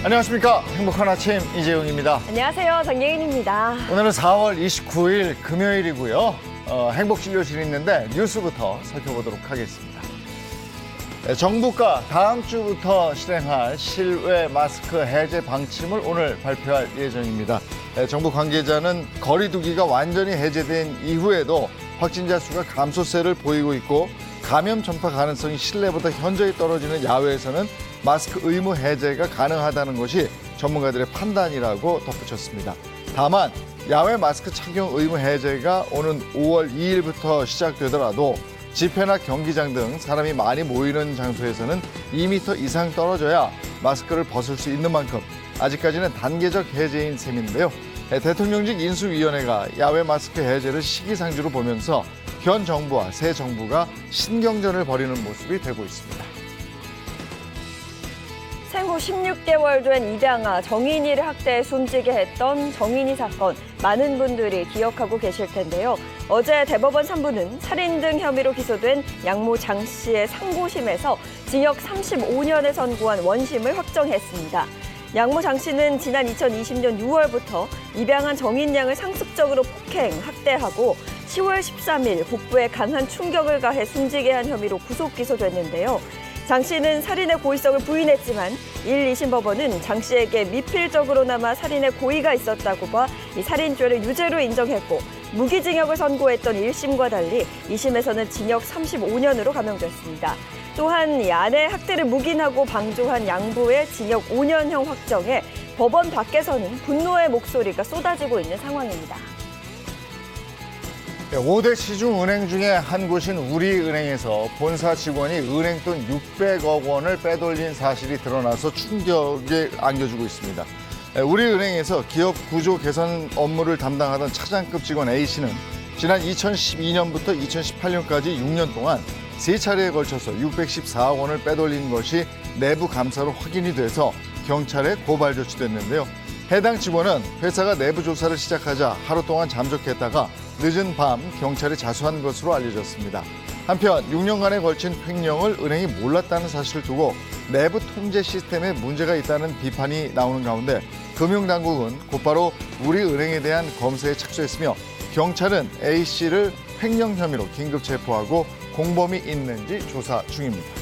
안녕하십니까. 행복한 아침 이재용입니다. 안녕하세요. 정예인입니다. 오늘은 4월 29일 금요일이고요. 행복진료실이 있는데 뉴스부터 살펴보도록 하겠습니다. 정부가 다음 주부터 실행할 실외 마스크 해제 방침을 오늘 발표할 예정입니다. 정부 관계자는 거리 두기가 완전히 해제된 이후에도 확진자 수가 감소세를 보이고 있고 감염 전파 가능성이 실내보다 현저히 떨어지는 야외에서는 마스크 의무 해제가 가능하다는 것이 전문가들의 판단이라고 덧붙였습니다. 다만 야외 마스크 착용 의무 해제가 오는 5월 2일부터 시작되더라도 집회나 경기장 등 사람이 많이 모이는 장소에서는 2m 이상 떨어져야 마스크를 벗을 수 있는 만큼 아직까지는 단계적 해제인 셈인데요. 대통령직 인수위원회가 야외 마스크 해제를 시기상조로 보면서 현 정부와 새 정부가 신경전을 벌이는 모습이 되고 있습니다. 생후 16개월 된 입양아 정인이를 학대해 숨지게 했던 정인이 사건, 많은 분들이 기억하고 계실 텐데요. 어제 대법원 3부는 살인 등 혐의로 기소된 양모 장 씨의 상고심에서 징역 35년을 선고한 원심을 확정했습니다. 양모 장 씨는 지난 2020년 6월부터 입양한 정인 양을 상습적으로 폭행, 학대하고 10월 13일 복부에 강한 충격을 가해 숨지게 한 혐의로 구속 기소됐는데요. 장 씨는 살인의 고의성을 부인했지만 1, 2심 법원은 장 씨에게 미필적으로나마 살인의 고의가 있었다고 봐 이 살인죄를 유죄로 인정했고 무기징역을 선고했던 1심과 달리 2심에서는 징역 35년으로 감형됐습니다. 또한 이 아내 학대를 묵인하고 방조한 양부의 징역 5년형 확정에 법원 밖에서는 분노의 목소리가 쏟아지고 있는 상황입니다. 5대 시중은행 중에 한 곳인 우리은행에서 본사 직원이 은행돈 600억 원을 빼돌린 사실이 드러나서 충격을 안겨주고 있습니다. 우리은행에서 기업 구조 개선 업무를 담당하던 차장급 직원 A씨는 지난 2012년부터 2018년까지 6년 동안 3차례에 걸쳐서 614억 원을 빼돌린 것이 내부 감사로 확인이 돼서 경찰에 고발 조치됐는데요. 해당 직원은 회사가 내부 조사를 시작하자 하루 동안 잠적했다가 늦은 밤 경찰에 자수한 것으로 알려졌습니다. 한편 6년간에 걸친 횡령을 은행이 몰랐다는 사실을 두고 내부 통제 시스템에 문제가 있다는 비판이 나오는 가운데 금융당국은 곧바로 우리은행에 대한 검사에 착수했으며 경찰은 A씨를 횡령 혐의로 긴급 체포하고 공범이 있는지 조사 중입니다.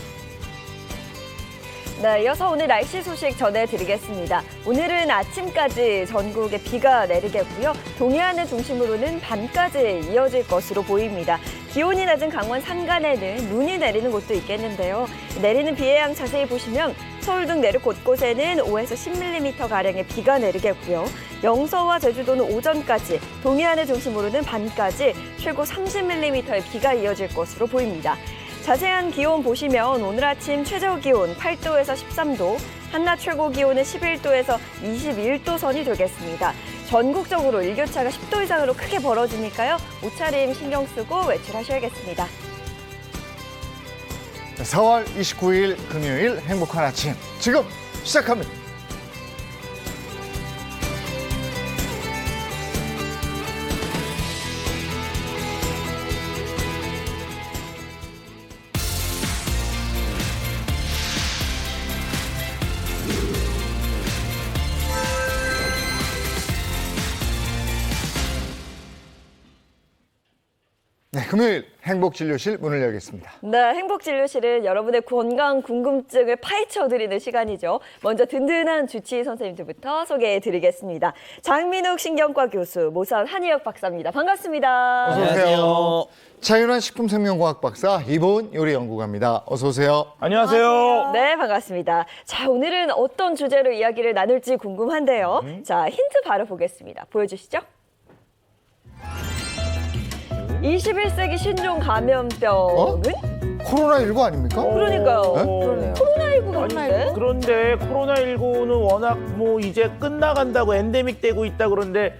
네, 이어서 오늘 날씨 소식 전해드리겠습니다. 오늘은 아침까지 전국에 비가 내리겠고요. 동해안을 중심으로는 밤까지 이어질 것으로 보입니다. 기온이 낮은 강원 산간에는 눈이 내리는 곳도 있겠는데요. 내리는 비의 양 자세히 보시면 서울 등 내륙 곳곳에는 5에서 10mm가량의 비가 내리겠고요. 영서와 제주도는 오전까지, 동해안을 중심으로는 밤까지 최고 30mm의 비가 이어질 것으로 보입니다. 자세한 기온 보시면 오늘 아침 최저 기온 8도에서 13도, 한낮 최고 기온은 11도에서 21도 선이 되겠습니다. 전국적으로 일교차가 10도 이상으로 크게 벌어지니까요. 옷차림 신경 쓰고 외출하셔야겠습니다. 4월 29일 금요일 행복한 아침 지금 시작합니다. 네, 금요일 행복진료실 문을 열겠습니다. 네, 행복진료실은 여러분의 건강 궁금증을 파헤쳐드리는 시간이죠. 먼저 든든한 주치의 선생님들부터 소개해드리겠습니다. 장민욱 신경과 교수, 모산 한의학 박사입니다. 반갑습니다. 어서 오세요. 차윤환 식품생명과학 박사, 이보은 요리연구가입니다. 어서 오세요. 안녕하세요. 네, 반갑습니다. 자, 오늘은 어떤 주제로 이야기를 나눌지 궁금한데요. 자, 힌트 바로 보겠습니다. 보여주시죠. 21세기 신종 감염병은? 코로나19 아닙니까? 그러니까요. 그러네요. 코로나19가 아닌데? 그런데 코로나19는 워낙 뭐 이제 끝나간다고 엔데믹 되고 있다 그런데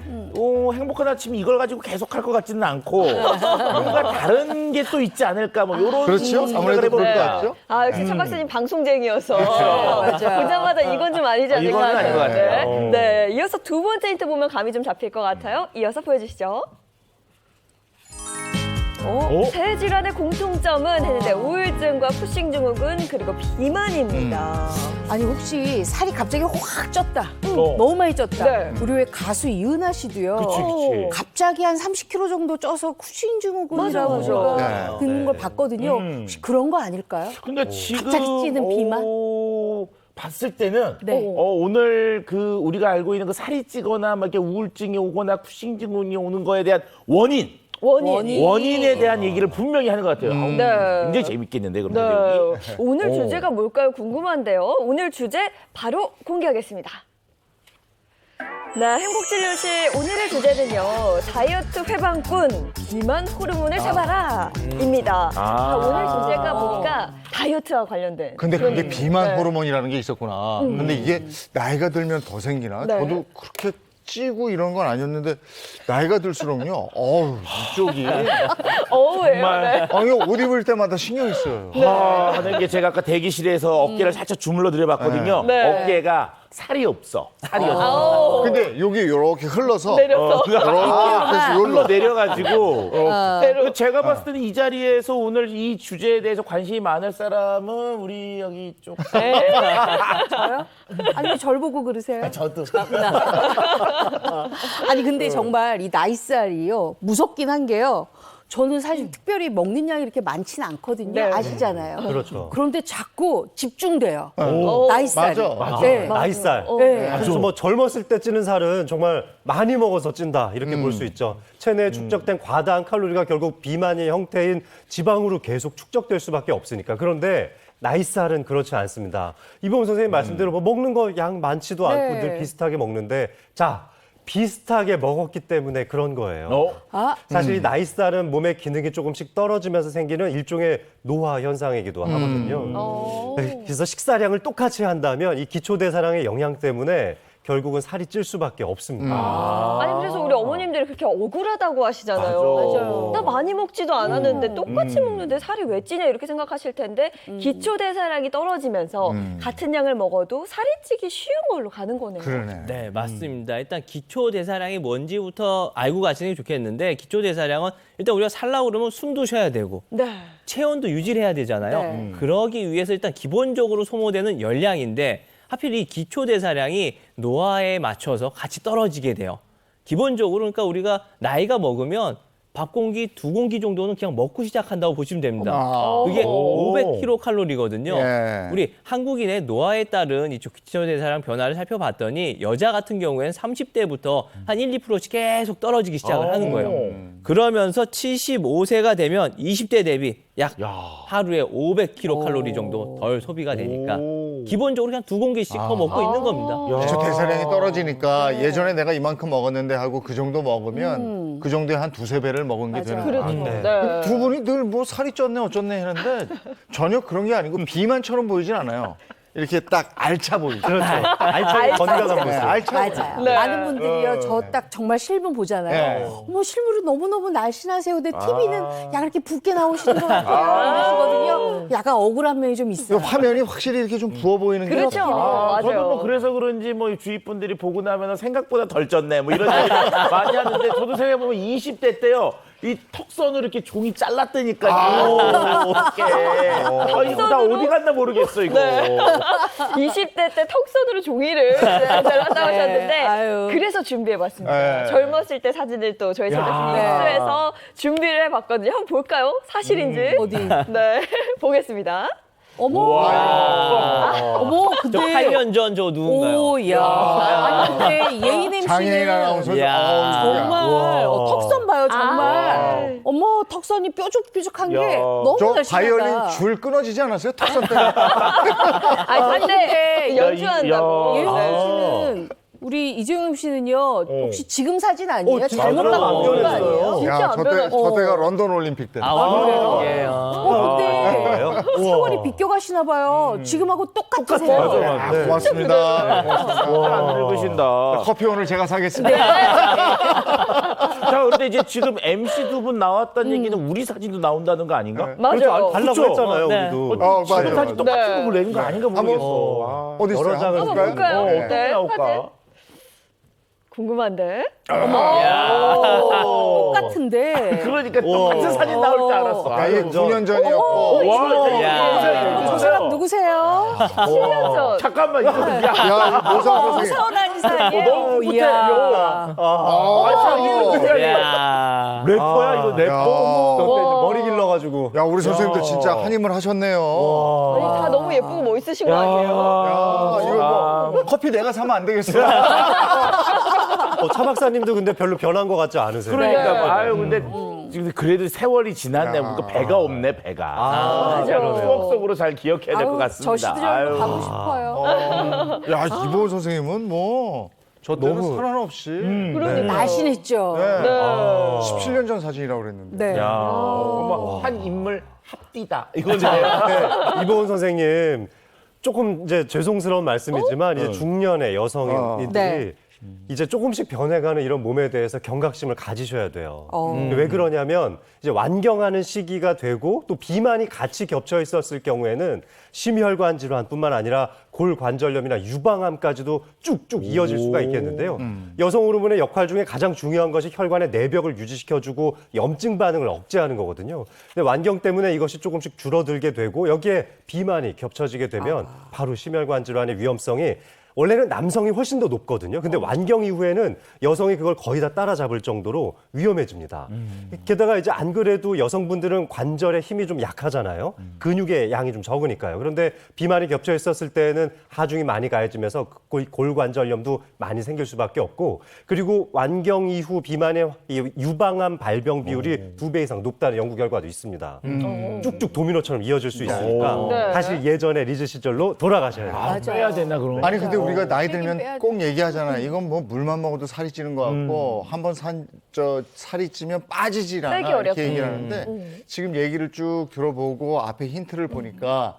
행복한 아침 이걸 가지고 계속 할 것 같지는 않고 뭔가 다른 게 또 있지 않을까 뭐 이런 그렇죠. 생각을 아무래도 그럴 것 해봅니다. 같죠. 아, 역시 차 박사님 방송쟁이여서. 맞아요. 보자마자 이건 좀 아니지 않을까. 이거는 아닌 것 하셨는데. 같아요. 네. 이어서 두 번째 힌트 보면 감이 좀 잡힐 것 같아요. 이어서 보여주시죠. 세 질환의 공통점은 했는데 우울증과 푸싱 증후군 그리고 비만입니다. 아니 혹시 살이 갑자기 확 쪘다. 어. 너무 많이 쪘다. 네. 우리 왜 가수 이은하 씨도요. 그치. 갑자기 한 30kg 정도 쪄서 쿠싱 증후군이라고 맞아, 제가 맞아. 듣는 걸 봤거든요. 혹시 그런 거 아닐까요? 근데 지금 갑자기 찌는 비만? 봤을 때는 네. 오늘 그 우리가 알고 있는 그 살이 찌거나 막 이렇게 우울증이 오거나 쿠싱 증후군이 오는 거에 대한 원인에 대한 얘기를 분명히 하는 것 같아요. 네. 굉장히 재밌겠는데 그럼 네. 선생님이. 오늘 주제가 뭘까요? 궁금한데요. 오늘 주제 바로 공개하겠습니다. 네, 행복진료실 오늘의 주제는요. 다이어트 회방꾼 비만 호르몬을 잡아라 입니다. 오늘 주제가 보니까 다이어트와 관련된. 근데 그런 그게 얘기입니다. 비만 네. 호르몬이라는 게 있었구나. 근데 이게 나이가 들면 더 생기나? 네. 저도 그렇게 찌고 이런 건 아니었는데 나이가 들수록요. 어우, 이쪽이 어우예요. 네. 아니 옷 입을 때마다 신경이 써요. 하는 게 제가 아까 대기실에서 어깨를 살짝 주물러 드려봤거든요. 네. 어깨가 살이 없어. 살이 없어. 아우. 근데 여기 이렇게 흘러서 내려서. 이렇게 해서 흘러 여기로 내려가지고 제가 봤을 때는 이 자리에서 오늘 이 주제에 대해서 관심이 많을 사람은 우리 여기 쪽 저요? 아니 왜 절 보고 그러세요? 저도 아니 근데 정말 이 나이살이요 무섭긴 한 게요. 저는 사실 특별히 먹는 양이 이렇게 많지는 않거든요. 네. 아시잖아요. 그렇죠. 그런데 자꾸 집중돼요. 오, 나이살이. 맞아. 네. 나이살. 네. 그래서 뭐 젊었을 때 찌는 살은 정말 많이 먹어서 찐다 이렇게 볼 수 있죠. 체내에 축적된 과다한 칼로리가 결국 비만의 형태인 지방으로 계속 축적될 수밖에 없으니까. 그런데 나이살은 그렇지 않습니다. 이범 선생님 말씀대로 뭐 먹는 거 양 많지도 않고 네. 늘 비슷하게 먹는데 자 비슷하게 먹었기 때문에 그런 거예요. 아, 사실 이 나이살은 몸의 기능이 조금씩 떨어지면서 생기는 일종의 노화 현상이기도 하거든요. 그래서 식사량을 똑같이 한다면 이 기초대사량의 영향 때문에 결국은 살이 찔 수밖에 없습니다. 아니 그래서 우리 어머님들이 그렇게 억울하다고 하시잖아요. 맞아요. 나 많이 먹지도 않았는데 똑같이 먹는데 살이 왜 찌냐 이렇게 생각하실 텐데 기초 대사량이 떨어지면서 같은 양을 먹어도 살이 찌기 쉬운 걸로 가는 거네요. 그러네. 네, 맞습니다. 일단 기초 대사량이 뭔지부터 알고 가시는 게 좋겠는데 기초 대사량은 일단 우리가 살라고 그러면 숨도 쉬어야 되고 네. 체온도 유지를 해야 되잖아요. 네. 그러기 위해서 일단 기본적으로 소모되는 열량인데 하필 이 기초 대사량이 노화에 맞춰서 같이 떨어지게 돼요. 기본적으로 그러니까 우리가 나이가 먹으면 밥 공기 2공기 정도는 그냥 먹고 시작한다고 보시면 됩니다. 그게 500kcal거든요. 예. 우리 한국인의 노화에 따른 이쪽 기초대사량 변화를 살펴봤더니 여자 같은 경우에는 30대부터 한 1, 2%씩 계속 떨어지기 시작을 하는 거예요. 그러면서 75세가 되면 20대 대비 약 하루에 500kcal 정도 덜 소비가 되니까 기본적으로 그냥 2공기씩 더 먹고 있는 겁니다. 기초 대사량이 떨어지니까 예전에 내가 이만큼 먹었는데 하고 그 정도 먹으면 그 정도에 한 2~3배를 먹은 게 되는 그렇죠. 거예요. 네. 두 분이 늘 뭐 살이 쪘네 어쩌네 하는데 전혀 그런 게 아니고 비만처럼 보이진 않아요. 이렇게 딱 알차 보이죠. 그렇죠. 알차게 건강한 네, 모습. 알차 맞아요. 네. 많은 분들이요, 저 딱 정말 실물 보잖아요. 네. 어머, 실물이 너무너무 날씬하세요. 근데 TV는 약간 이렇게 붓게 나오시는 것 같아요. 이러시거든요. 약간 억울한 면이 좀 이 있어요. 화면이 확실히 이렇게 좀 부어 보이는 게 그렇죠. 없어요. 저도 뭐 맞아요. 그래서 그런지 뭐 주위 분들이 보고 나면 생각보다 덜 쪘네 뭐 이런 얘기 많이 하는데 저도 생각해보면 20대 때요 이 턱선으로 이렇게 종이 잘랐다니까요. 어떡해. 이거 나 어디 갔나 모르겠어 이거. 20대 때 턱선으로 종이를 잘랐다고 하셨는데 아유. 그래서 준비해봤습니다. 네. 젊었을 때 사진을 또 저희 제작진이 네. 입수해서 준비를 해봤거든요. 한번 볼까요? 사실인지. 어디? 네, 보겠습니다. 어머, 어머, 저 근데. 8년 전 저 누군가요? 오, 야. 아니, 근데 예인 장애인 MC는 아나운서 이야. 정말 턱선 봐요, 정말. 어머, 턱선이 뾰족뾰족한 게 너무 저 날씬하다. 바이올린 줄 끊어지지 않았어요? 턱선 때문에. 아니, 근데 근데 연주한다고. 예인 네. MC는 우리 이재용 씨는요, 혹시 지금 사진 아니에요? 진짜 잘못 그럼 나온 거 변했어요. 아니에요? 진짜 야, 안 저때가 변했어. 런던 올림픽 때. 그래요? 예. 근데 그래요? 세월이 비껴가시나 봐요. 지금하고 똑같으세요. 맞아, 야, 맞아. 고맙습니다. 고맙습니다. 안 늙으신다. 커피 오늘 제가 사겠습니다. 자, 그런데 이제 지금 MC 두 분 나왔다는 얘기는 우리 사진도 나온다는 거 아닌가? 맞아요. 달라고 그쵸? 했잖아요, 네. 우리도. 맞아요. 지금 사진 똑같은 네. 거 내는 거 아닌가 모르겠어. 아, 어디 있어요? 여러 장을 한번 한번 볼까요? 네. 어떻게 네, 나올까? 사진. 궁금한데. 똑같은데. 그러니까 똑같은 사진 나올 줄 알았어. 야, 이게 9년 전이었고. 와, 야. 저 사람 누구세요? 7년 전. 잠깐만, 이거 야, 야, 모자 선생님. 서운한 이사예요. 너무 이야. 야. 래퍼야 이거 래퍼. 그때 이제 머리 길러가지고. 야, 우리 선생님들 진짜 한 힘을 하셨네요. 아니, 다 너무 예쁘고 멋있으신 거 아니에요? 야, 이거 뭐 커피 내가 사면 안 되겠어? 차 박사님도 근데 별로 변한 것 같지 않으세요? 그러니까 네. 아유 근데 지금 그래도 세월이 지났네. 뭔가 배가 없네 배가. 맞아. 추억 속으로 잘 기억해야 될 것 같습니다. 저 시절 가고 싶어요. 야, 이보은 선생님은 뭐, 저 때는 너무- 살안 없이. 그러니까. 날씬했죠. 네. 네. 17년 전 사진이라고 그랬는데. 네. 야, 정말 한 인물 합디다. 이거잖아요. 네, 이보은 선생님 조금 이제 죄송스러운 말씀이지만 이제 중년의 여성인들이 네. 이제 조금씩 변해가는 이런 몸에 대해서 경각심을 가지셔야 돼요. 어. 왜 그러냐면 이제 완경하는 시기가 되고 또 비만이 같이 겹쳐 있었을 경우에는 심혈관 질환뿐만 아니라 골관절염이나 유방암까지도 쭉쭉 이어질 수가 있겠는데요. 여성 호르몬의 역할 중에 가장 중요한 것이 혈관의 내벽을 유지시켜주고 염증 반응을 억제하는 거거든요. 근데 완경 때문에 이것이 조금씩 줄어들게 되고 여기에 비만이 겹쳐지게 되면 바로 심혈관 질환의 위험성이 원래는 남성이 훨씬 더 높거든요. 근데 완경 이후에는 여성이 그걸 거의 다 따라잡을 정도로 위험해집니다. 게다가 이제 안 그래도 여성분들은 관절에 힘이 좀 약하잖아요. 근육의 양이 좀 적으니까요. 그런데 비만이 겹쳐 있었을 때는 하중이 많이 가해지면서 골관절염도 많이 생길 수밖에 없고, 그리고 완경 이후 비만의 이 유방암 발병 비율이 2배 이상 높다는 연구 결과도 있습니다. 쭉쭉 도미노처럼 이어질 수 있으니까 네. 다시 예전의 리즈 시절로 돌아가셔야 돼요. 맞아. 빼야 되나 그럼? 아니, 근데 우리가 나이 빼긴 빼야 들면 돼. 꼭 얘기하잖아요. 이건 뭐 물만 먹어도 살이 찌는 것 같고, 한번 살이 찌면 빠지질 않아. 빼기 이렇게 어렵다. 얘기를 하는데, 지금 얘기를 쭉 들어보고 앞에 힌트를 보니까,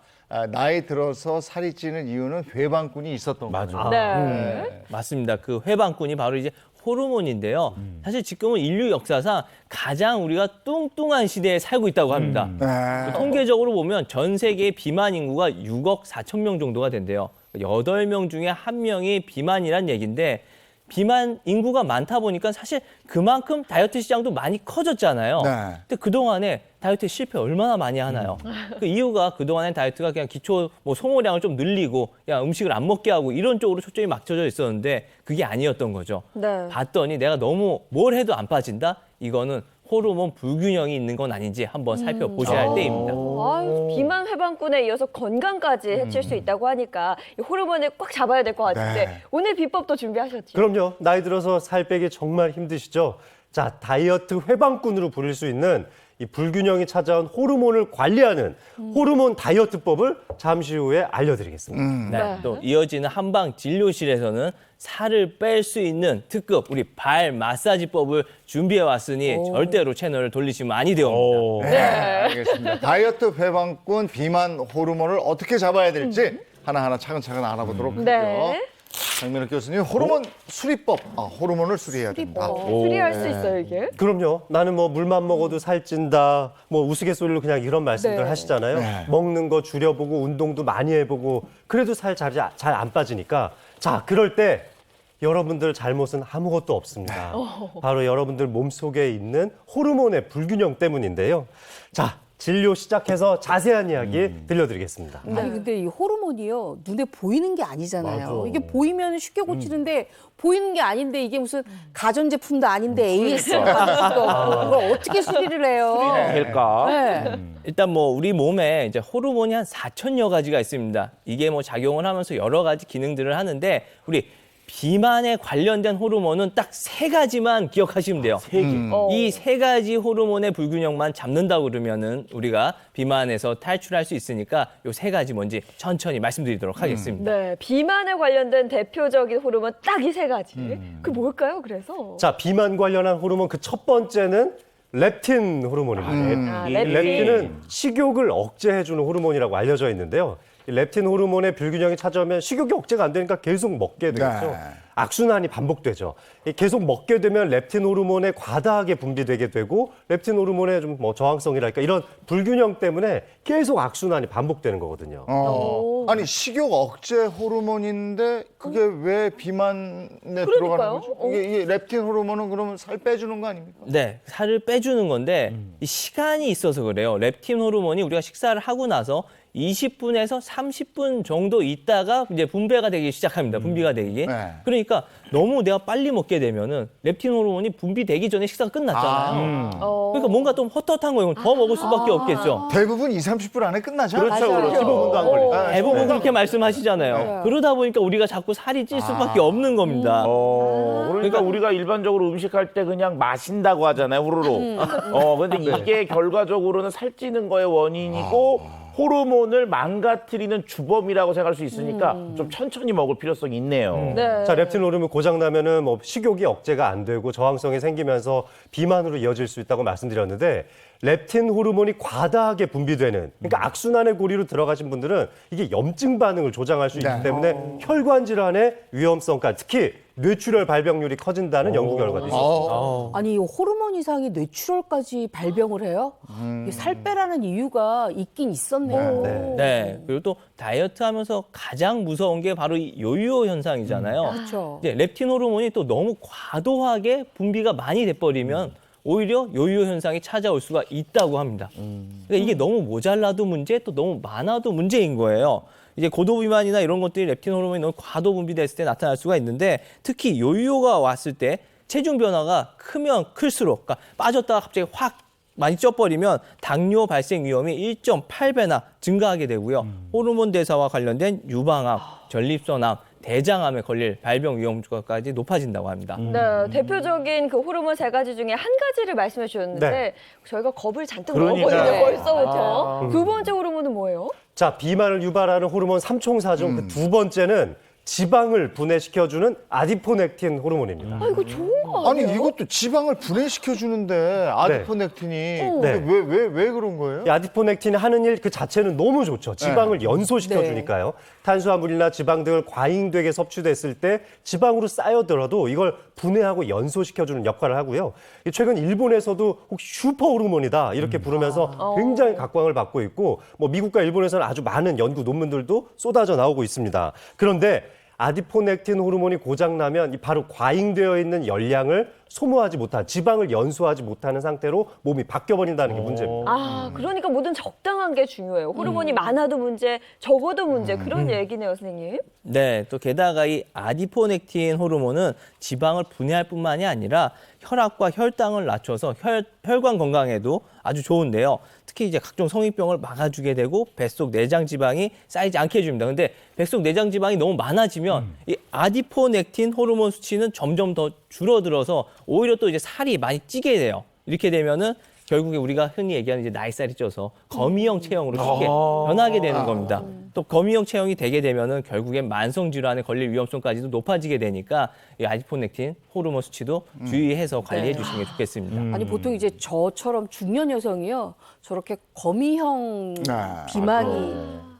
나이 들어서 살이 찌는 이유는 회방꾼이 있었던 거죠. 맞아. 네. 맞습니다. 그 회방꾼이 바로 이제 호르몬인데요. 사실 지금은 인류 역사상 가장 우리가 뚱뚱한 시대에 살고 있다고 합니다. 네. 통계적으로 보면 전 세계의 비만 인구가 6억 4천 명 정도가 된대요. 8명 중에 1명이 비만이란 얘기인데, 비만 인구가 많다 보니까 사실 그만큼 다이어트 시장도 많이 커졌잖아요. 네. 근데 그동안에 다이어트 실패 얼마나 많이 하나요? 그 이유가 그동안에 다이어트가 그냥 기초 소모량을 좀 늘리고 그냥 음식을 안 먹게 하고 이런 쪽으로 초점이 맞춰져 있었는데 그게 아니었던 거죠. 네. 봤더니 내가 너무 뭘 해도 안 빠진다? 이거는 호르몬 불균형이 있는 건 아닌지 한번 살펴보셔야 할 때입니다. 아유, 비만 회방꾼에 이어서 건강까지 해칠 수 있다고 하니까 이 호르몬을 꽉 잡아야 될 것 같은데 네. 오늘 비법도 준비하셨죠? 그럼요. 나이 들어서 살 빼기 정말 힘드시죠? 자, 다이어트 회방꾼으로 부를 수 있는 이 불균형이 찾아온 호르몬을 관리하는 호르몬 다이어트법을 잠시 후에 알려드리겠습니다. 네, 또 이어지는 한방 진료실에서는 살을 뺄 수 있는 특급 우리 발 마사지법을 준비해 왔으니 절대로 채널을 돌리시면 아니 되옵니다. 네, 알겠습니다. 다이어트 회방꾼 비만 호르몬을 어떻게 잡아야 될지 하나하나 차근차근 알아보도록 할게요. 네. 장민호 교수님, 호르몬 수리법. 호르몬을 수리해야 된다. 수리할 수 있어요, 이게? 그럼요. 나는 뭐 물만 먹어도 살찐다. 뭐 우스갯소리로 그냥 이런 말씀들 네. 하시잖아요. 네. 먹는 거 줄여보고 운동도 많이 해보고 그래도 살 잘 안 빠지니까. 자, 그럴 때 여러분들 잘못은 아무것도 없습니다. 바로 여러분들 몸속에 있는 호르몬의 불균형 때문인데요. 자, 진료 시작해서 자세한 이야기 들려드리겠습니다. 아니 근데 이 호르몬이요 눈에 보이는 게 아니잖아요. 이게 보이면 쉽게 고치는데 보이는 게 아닌데 이게 무슨 가전제품도 아닌데 AS 받을 수도 없고 이걸 어떻게 수리를 해요? 될까? 네. 일단 뭐 우리 몸에 이제 호르몬이 한 4천여 가지가 있습니다. 이게 뭐 작용을 하면서 여러 가지 기능들을 하는데 우리 비만에 관련된 호르몬은 딱 세 가지만 기억하시면 돼요. 세 개. 이 세 가지 호르몬의 불균형만 잡는다고 그러면은 우리가 비만에서 탈출할 수 있으니까 요 세 가지 뭔지 천천히 말씀드리도록 하겠습니다. 네, 비만에 관련된 대표적인 호르몬 딱 이 세 가지. 그 뭘까요? 그래서 자, 비만 관련한 호르몬 그 첫 번째는 렙틴 호르몬입니다. 이 렙틴. 렙틴은 식욕을 억제해주는 호르몬이라고 알려져 있는데요. 이 렙틴 호르몬의 불균형이 찾아오면 식욕이 억제가 안 되니까 계속 먹게 되겠죠. 네. 악순환이 반복되죠. 이 계속 먹게 되면 렙틴 호르몬에 과다하게 분비되게 되고 렙틴 호르몬의 좀 뭐 저항성이랄까 이런 불균형 때문에 계속 악순환이 반복되는 거거든요. 아니 식욕 억제 호르몬인데 그게 왜 비만에 들어가는 거죠? 이게 렙틴 호르몬은 그러면 살 빼주는 거 아닙니까? 네, 살을 빼주는 건데 이 시간이 있어서 그래요. 렙틴 호르몬이 우리가 식사를 하고 나서 20분에서 30분 정도 있다가 이제 분배가 되기 시작합니다. 분비가 되기. 네. 그러니까 너무 내가 빨리 먹게 되면은 렙틴 호르몬이 분비되기 전에 식사가 끝났잖아요. 그러니까 뭔가 좀 헛헛한 거예요. 더 먹을 수밖에 없겠죠. 대부분 20-30분 안에 끝나죠? 그렇죠. 15분도 안 걸리죠. 대부분 그렇게 말씀하시잖아요. 그러다 보니까 우리가 자꾸 살이 찔 수밖에 없는 겁니다. 그러니까 우리가 일반적으로 음식할 때 그냥 마신다고 하잖아요, 후루룩. 근데 이게 결과적으로는 살찌는 거의 원인이고 호르몬을 망가뜨리는 주범이라고 생각할 수 있으니까 좀 천천히 먹을 필요성이 있네요. 네. 자, 렙틴 호르몬 고장 나면은 뭐 식욕이 억제가 안 되고 저항성이 생기면서 비만으로 이어질 수 있다고 말씀드렸는데 렙틴 호르몬이 과다하게 분비되는 그러니까 악순환의 고리로 들어가신 분들은 이게 염증 반응을 조장할 수 있기 네. 때문에 혈관 질환의 위험성까지 특히 뇌출혈 발병률이 커진다는 연구 결과도 있습니다. 아니, 이 호르몬 이상이 뇌출혈까지 발병을 해요? 이게 살 빼라는 이유가 있긴 있었네요. 네. 그리고 또 다이어트 하면서 가장 무서운 게 바로 이 요요 현상이잖아요. 그렇죠. 이제 렙틴 호르몬이 또 너무 과도하게 분비가 많이 돼버리면 오히려 요요 현상이 찾아올 수가 있다고 합니다. 그러니까 이게 너무 모자라도 문제, 또 너무 많아도 문제인 거예요. 이제 고도 비만이나 이런 것들이 렙틴 호르몬이 너무 과도 분비됐을 때 나타날 수가 있는데 특히 요요가 왔을 때 체중 변화가 크면 클수록 그러니까 빠졌다가 갑자기 확 많이 쪄버리면 당뇨 발생 위험이 1.8배나 증가하게 되고요. 호르몬 대사와 관련된 유방암, 전립선암, 대장암에 걸릴 발병 위험까지 높아진다고 합니다. 네, 대표적인 그 호르몬 세 가지 중에 한 가지를 말씀해 주셨는데 네. 저희가 겁을 잔뜩 그러니까요. 먹었거든요, 벌써부터. 두 번째 호르몬은 뭐예요? 자, 비만을 유발하는 호르몬 3총사 중 그 두 번째는 지방을 분해시켜주는 아디포넥틴 호르몬입니다. 아, 이거 좋은 거 아니 아니에요? 이것도 지방을 분해시켜 주는데 아디포넥틴이 네. 왜 그런 거예요? 이 아디포넥틴이 하는 일 그 자체는 너무 좋죠. 지방을 연소시켜주니까요. 탄수화물이나 지방 등을 과잉되게 섭취됐을 때 지방으로 쌓여들어도 이걸 분해하고 연소시켜주는 역할을 하고요. 최근 일본에서도 혹시 슈퍼 호르몬이다 이렇게 부르면서 굉장히 각광을 받고 있고 뭐 미국과 일본에서는 아주 많은 연구 논문들도 쏟아져 나오고 있습니다. 그런데 아디포넥틴 호르몬이 고장나면 바로 과잉되어 있는 열량을 소모하지 못한 지방을 연소하지 못하는 상태로 몸이 바뀌어버린다는 게 문제입니다. 아, 그러니까 뭐든 적당한 게 중요해요. 호르몬이 많아도 문제, 적어도 문제 그런 얘기네요, 선생님. 네, 또 게다가 이 아디포넥틴 호르몬은 지방을 분해할 뿐만이 아니라 혈압과 혈당을 낮춰서 혈관 건강에도 아주 좋은데요. 특히 이제 각종 성인병을 막아주게 되고 뱃속 내장 지방이 쌓이지 않게 해줍니다. 근데 뱃속 내장 지방이 너무 많아지면 이 아디포넥틴 호르몬 수치는 점점 더 줄어들어서 오히려 또 이제 살이 많이 찌게 돼요. 이렇게 되면은 결국에 우리가 흔히 얘기하는 이제 나이살이 쪄서 거미형 체형으로 쉽게 변하게 되는 겁니다. 또 거미형 체형이 되게 되면은 결국엔 만성 질환에 걸릴 위험성까지도 높아지게 되니까 이 아디포넥틴 호르몬 수치도 주의해서 관리해 주시는 게 좋겠습니다. 아니, 보통 이제 저처럼 중년 여성이요. 저렇게 거미형 비만이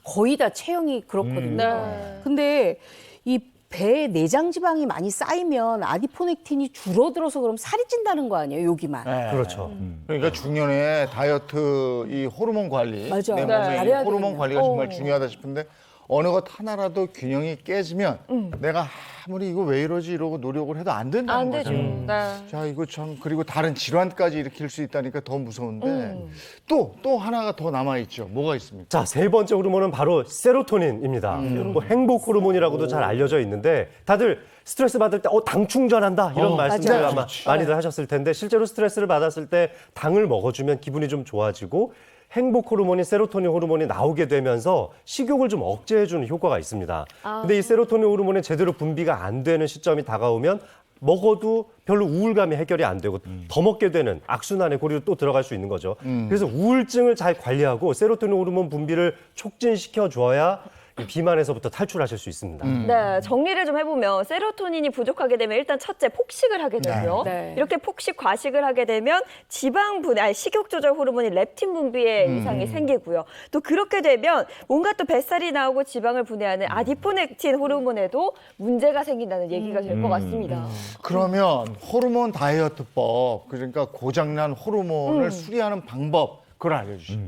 거의 다 체형이 그렇거든요. 네. 근데 이 배에 내장 지방이 많이 쌓이면 아디포넥틴이 줄어들어서 그럼 살이 찐다는 거 아니에요, 여기만. 그렇죠. 그러니까 중년에 다이어트 이 호르몬 관리, 맞아. 내 네. 몸의 이 잘해야 호르몬 되겠네. 관리가 정말 중요하다 싶은데 어느 것 하나라도 균형이 깨지면 내가 아무리 이거 왜 이러지 이러고 노력을 해도 안 된다는 안 거죠. 되죠. 네. 자, 이거 참 그리고 다른 질환까지 일으킬 수 있다니까 더 무서운데 또 하나가 더 남아 있죠. 뭐가 있습니까? 자, 세 번째 호르몬은 바로 세로토닌입니다. 뭐 행복 호르몬이라고도 잘 알려져 있는데 다들 스트레스 받을 때 당 충전한다 이런 말씀들 맞아요. 아마 많이들 하셨을 텐데 실제로 스트레스를 받았을 때 당을 먹어주면 기분이 좀 좋아지고 행복 호르몬인 세로토닌 호르몬이 나오게 되면서 식욕을 좀 억제해주는 효과가 있습니다. 근데 이 세로토닌 호르몬이 제대로 분비가 안 되는 시점이 다가오면 먹어도 별로 우울감이 해결이 안 되고 더 먹게 되는 악순환의 고리로 또 들어갈 수 있는 거죠. 그래서 우울증을 잘 관리하고 세로토닌 호르몬 분비를 촉진시켜 줘야 이 비만에서부터 탈출하실 수 있습니다. 네, 정리를 좀 해보면 세로토닌이 부족하게 되면 일단 첫째 폭식을 하게 되고요. 네. 이렇게 폭식 과식을 하게 되면 지방 분해, 아니 식욕 조절 호르몬인 렙틴 분비에 이상이 생기고요. 또 그렇게 되면 뭔가 또 뱃살이 나오고 지방을 분해하는 아디포넥틴 호르몬에도 문제가 생긴다는 얘기가 될 것 같습니다. 그러면 호르몬 다이어트법, 그러니까 고장난 호르몬을 수리하는 방법, 그걸 알려주시죠.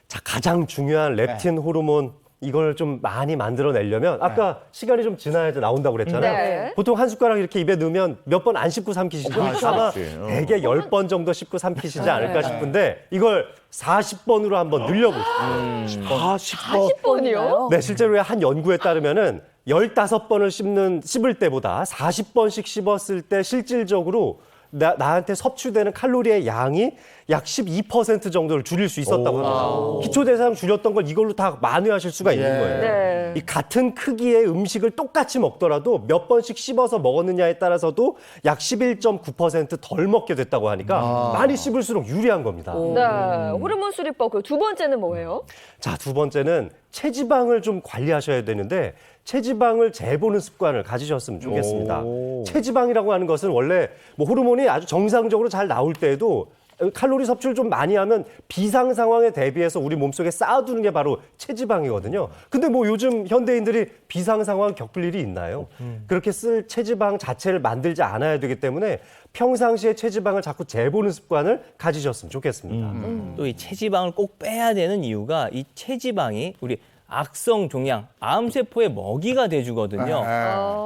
자, 가장 중요한 렙틴 호르몬 이걸 좀 많이 만들어내려면 아까 시간이 좀 지나야 나온다고 그랬잖아요. 네. 보통 한 숟가락 이렇게 입에 넣으면 몇 번 안 씹고 삼키시죠. 아마 그렇지. 대개 10번 정도 씹고 삼키시지 않을까 싶은데 이걸 40번으로 한번 늘려보시죠. 10번이요? 네, 실제로 한 연구에 따르면은 15번을 씹을 때보다 40번씩 씹었을 때 실질적으로 나한테 섭취되는 칼로리의 양이 약 12% 정도를 줄일 수 있었다고 합니다. 기초대사량 줄였던 걸 이걸로 다 만회하실 수가 있는 거예요. 네. 이 같은 크기의 음식을 똑같이 먹더라도 몇 번씩 씹어서 먹었느냐에 따라서도 약 11.9%덜 먹게 됐다고 하니까 많이 씹을수록 유리한 겁니다. 네, 호르몬 수리법. 그 두 번째는 뭐예요? 자, 두 번째는 체지방을 좀 관리하셔야 되는데 체지방을 재보는 습관을 가지셨으면 좋겠습니다. 체지방이라고 하는 것은 원래 뭐 호르몬이 아주 정상적으로 잘 나올 때에도 칼로리 섭취를 좀 많이 하면 비상 상황에 대비해서 우리 몸속에 쌓아두는 게 바로 체지방이거든요. 근데 뭐 요즘 현대인들이 비상 상황 겪을 일이 있나요? 그렇게 쓸 체지방 자체를 만들지 않아야 되기 때문에 평상시에 체지방을 자꾸 재보는 습관을 가지셨으면 좋겠습니다. 또 이 체지방을 꼭 빼야 되는 이유가 이 체지방이 우리 악성 종양, 암세포의 먹이가 돼주거든요.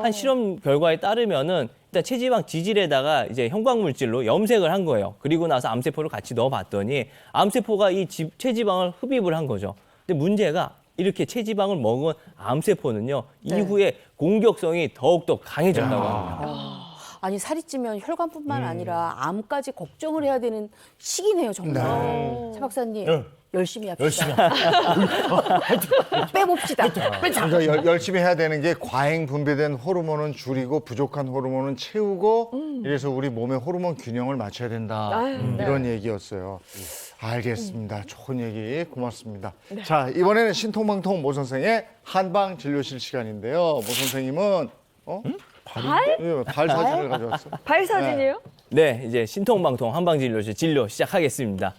한 실험 결과에 따르면은 일단 체지방 지질에다가 이제 형광 물질로 염색을 한 거예요. 그리고 나서 암세포를 같이 넣어봤더니 암세포가 이 체지방을 흡입을 한 거죠. 근데 문제가 이렇게 체지방을 먹은 암세포는요 이후에 공격성이 더욱더 강해졌다고 합니다. 아니 살이 찌면 혈관뿐만 아니라 암까지 걱정을 해야 되는 시기네요 정말. 차 박사님 열심히 합시다. 빼봅시다. 그러니까 열심히 해야 되는 게 과잉 분비된 호르몬은 줄이고 부족한 호르몬은 채우고 이래서 우리 몸의 호르몬 균형을 맞춰야 된다. 이런 얘기였어요. 알겠습니다. 좋은 얘기 고맙습니다. 자, 이번에는 신통방통 모 선생의 한방 진료실 시간인데요. 모 선생님은 발? 예, 발 사진을 가져왔어요. 발 사진이에요? 네, 이제 신통방통 한방진료실 진료 시작하겠습니다.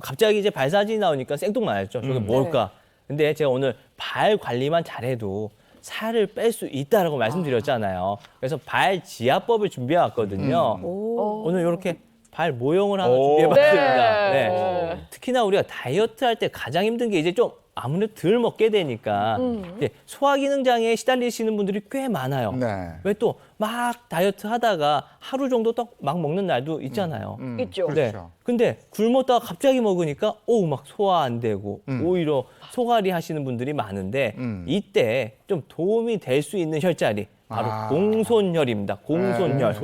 갑자기 이제 발 사진이 나오니까 생뚱맞았죠. 저게 뭘까? 근데 제가 오늘 발 관리만 잘해도 살을 뺄 수 있다라고 말씀드렸잖아요. 그래서 발 지압법을 준비해 왔거든요. 오늘 이렇게 발 모형을 하나 준비해봤습니다. 네. 특히나 우리가 다이어트 할 때 가장 힘든 게 이제 좀 아무래도 덜 먹게 되니까 이제 소화기능 장애에 시달리시는 분들이 꽤 많아요. 네. 왜 또 막 다이어트 하다가 하루 정도 딱 막 먹는 날도 있잖아요. 있죠. 네. 그렇죠. 근데 굶었다가 갑자기 먹으니까 막 소화 안 되고 오히려 소갈이 하시는 분들이 많은데 이때 좀 도움이 될 수 있는 혈자리 바로 공손혈입니다. 공손혈.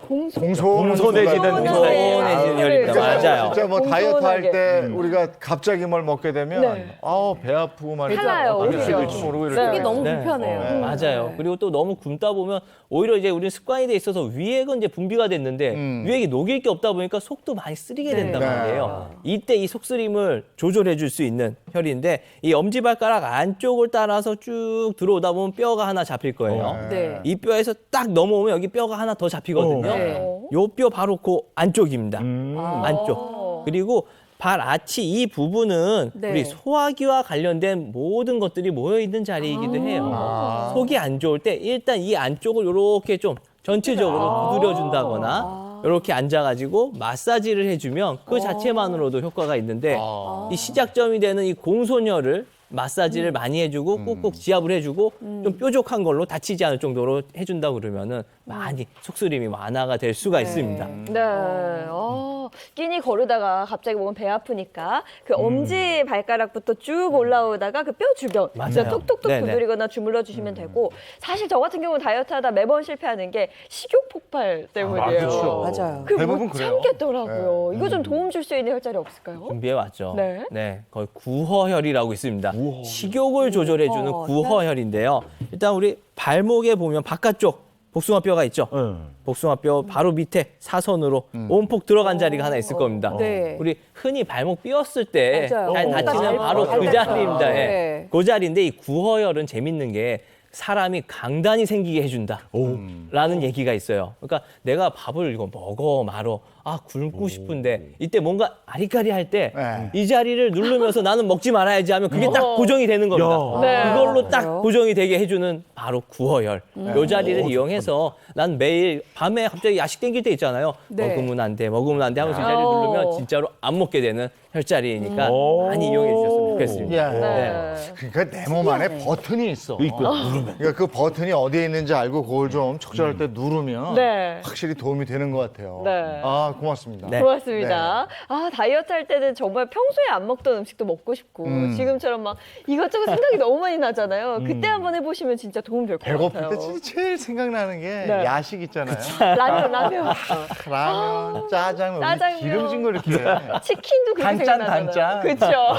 공손해지는 공손해지는 혈입니다. 맞아요. 진짜 뭐 다이어트 할 공손하게. 때 우리가 갑자기 뭘 먹게 되면 네. 배 아프고 말이죠. 편해요, 어떻게 오히려. 될지 모르고 네. 이렇게. 속이 너무 네. 불편해요. 맞아요. 그리고 또 너무 굶다 보면 오히려 이제 우리는 습관이 돼 있어서 위액은 이제 분비가 됐는데 위액이 녹일 게 없다 보니까 속도 많이 쓰리게 된단 네. 말이에요. 이때 이 속쓰림을 조절해 줄 수 있는 혈인데 이 엄지발가락 안쪽을 따라서 쭉 들어오다 보면 뼈가 하나 잡힐 거예요. 네. 이 뼈에서 딱 넘어오면 여기 뼈가 하나 더 잡히거든요. 네. 요 뼈 바로 그 안쪽입니다. 안쪽. 그리고 발 아치 이 부분은 네. 우리 소화기와 관련된 모든 것들이 모여 있는 자리이기도 해요. 속이 안 좋을 때 일단 이 안쪽을 이렇게 좀 전체적으로 두드려 준다거나 이렇게 앉아가지고 마사지를 해주면 그 자체만으로도 효과가 있는데 이 시작점이 되는 이 공손혈을 마사지를 많이 해주고 꾹꾹 지압을 해주고 좀 뾰족한 걸로 다치지 않을 정도로 해준다 그러면은 많이 속쓰림이 완화가 될 수가 있습니다. 네. 끼니 거르다가 갑자기 몸은 배 아프니까 그 엄지 발가락부터 쭉 올라오다가 그 뼈 주변 진짜 톡톡톡 네네. 두드리거나 주물러 주시면 되고 사실 저 같은 경우는 다이어트하다 매번 실패하는 게 식욕 폭발 때문이에요. 그렇죠. 맞아요. 그 대부분 못 그래요. 참겠더라고요. 이거 좀 도움 줄 수 있는 혈자리 없을까요? 준비해 왔죠. 네. 거의 구허혈이라고 있습니다. 식욕을 조절해주는 구허혈인데요. 일단 우리 발목에 보면 바깥쪽 복숭아뼈가 있죠. 복숭아뼈 바로 밑에 사선으로 온폭 들어간 자리가 하나 있을 겁니다. 네. 우리 흔히 발목 삐었을 때 맞아요. 잘 다치는 잘 바로 그 닿죠. 자리입니다. 예. 네. 그 자리인데 이 구허혈은 재밌는 게 사람이 강단이 생기게 해준다. 라는 얘기가 있어요. 그러니까 내가 밥을 이거 먹어 말어 굶고 싶은데 이때 뭔가 아리까리할 때 이 네. 자리를 누르면서 나는 먹지 말아야지 하면 그게 딱 고정이 되는 겁니다. 네. 그걸로 딱 그래요? 고정이 되게 해주는 바로 구허혈. 이 자리를 이용해서 난 매일 밤에 갑자기 야식 땡길 때 있잖아요. 네. 먹으면 안 돼 하면서 이 자리를 누르면 진짜로 안 먹게 되는 혈자리니까 많이 이용해 주셨으면 좋겠습니다. 야. 네. 그러니까 내 몸 안에 버튼이 있어. 그러니까 그 버튼이 어디에 있는지 알고 그걸 좀 적절할 때 누르면 네. 확실히 도움이 되는 것 같아요. 네. 고맙습니다. 네. 고맙습니다. 다이어트 할 때는 정말 평소에 안 먹던 음식도 먹고 싶고 지금처럼 막 이것저것 생각이 너무 많이 나잖아요. 그때 한번 해보시면 진짜 도움 될 것 배고플 같아요. 때 진짜 제일 생각나는 게 네. 야식 있잖아요. 라면. 라면, 짜장면, 짜장면. 기름진 거 이렇게. 치킨도 그렇게 단짠, 생각나잖아요. 단짠. 그렇죠.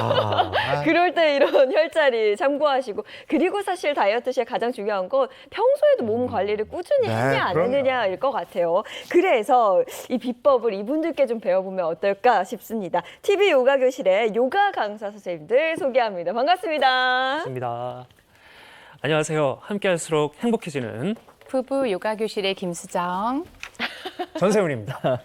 그럴 때 이런 혈자리 참고하시고 그리고 사실 다이어트 시에 가장 중요한 건 평소에도 몸 관리를 꾸준히 네, 했냐 안 그럼요. 했느냐일 것 같아요. 그래서 이 비법을 이분들께 좀 배워보면 어떨까 싶습니다. TV 요가 교실의 요가 강사 선생님들 소개합니다. 반갑습니다. 반갑습니다. 안녕하세요. 함께할수록 행복해지는 부부 요가 교실의 김수정. 전세훈입니다.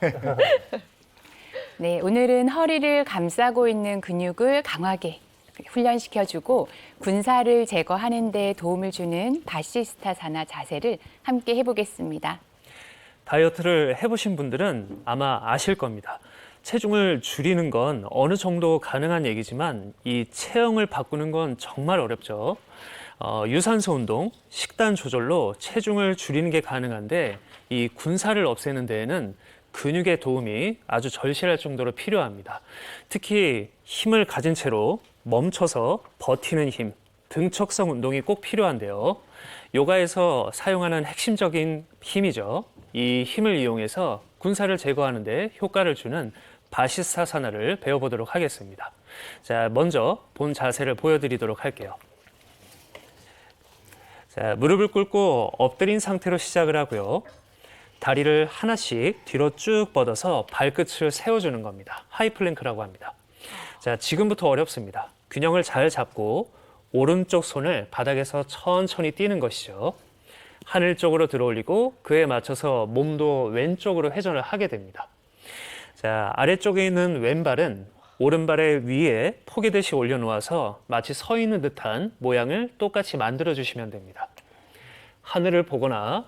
네, 오늘은 허리를 감싸고 있는 근육을 강하게 훈련시켜주고 군살을 제거하는 데 도움을 주는 바시스타사나 자세를 함께 해보겠습니다. 다이어트를 해보신 분들은 아마 아실 겁니다. 체중을 줄이는 건 어느 정도 가능한 얘기지만 이 체형을 바꾸는 건 정말 어렵죠. 유산소 운동, 식단 조절로 체중을 줄이는 게 가능한데 이 군살을 없애는 데에는 근육의 도움이 아주 절실할 정도로 필요합니다. 특히 힘을 가진 채로 멈춰서 버티는 힘, 등척성 운동이 꼭 필요한데요. 요가에서 사용하는 핵심적인 힘이죠. 이 힘을 이용해서 군살을 제거하는 데 효과를 주는 바시스타사나를 배워보도록 하겠습니다. 자, 먼저 본 자세를 보여드리도록 할게요. 자, 무릎을 꿇고 엎드린 상태로 시작을 하고요. 다리를 하나씩 뒤로 쭉 뻗어서 발끝을 세워주는 겁니다. 하이플랭크라고 합니다. 자, 지금부터 어렵습니다. 균형을 잘 잡고 오른쪽 손을 바닥에서 천천히 띄는 것이죠. 하늘 쪽으로 들어올리고 그에 맞춰서 몸도 왼쪽으로 회전을 하게 됩니다. 자, 아래쪽에 있는 왼발은 오른발의 위에 포개듯이 올려놓아서 마치 서 있는 듯한 모양을 똑같이 만들어주시면 됩니다. 하늘을 보거나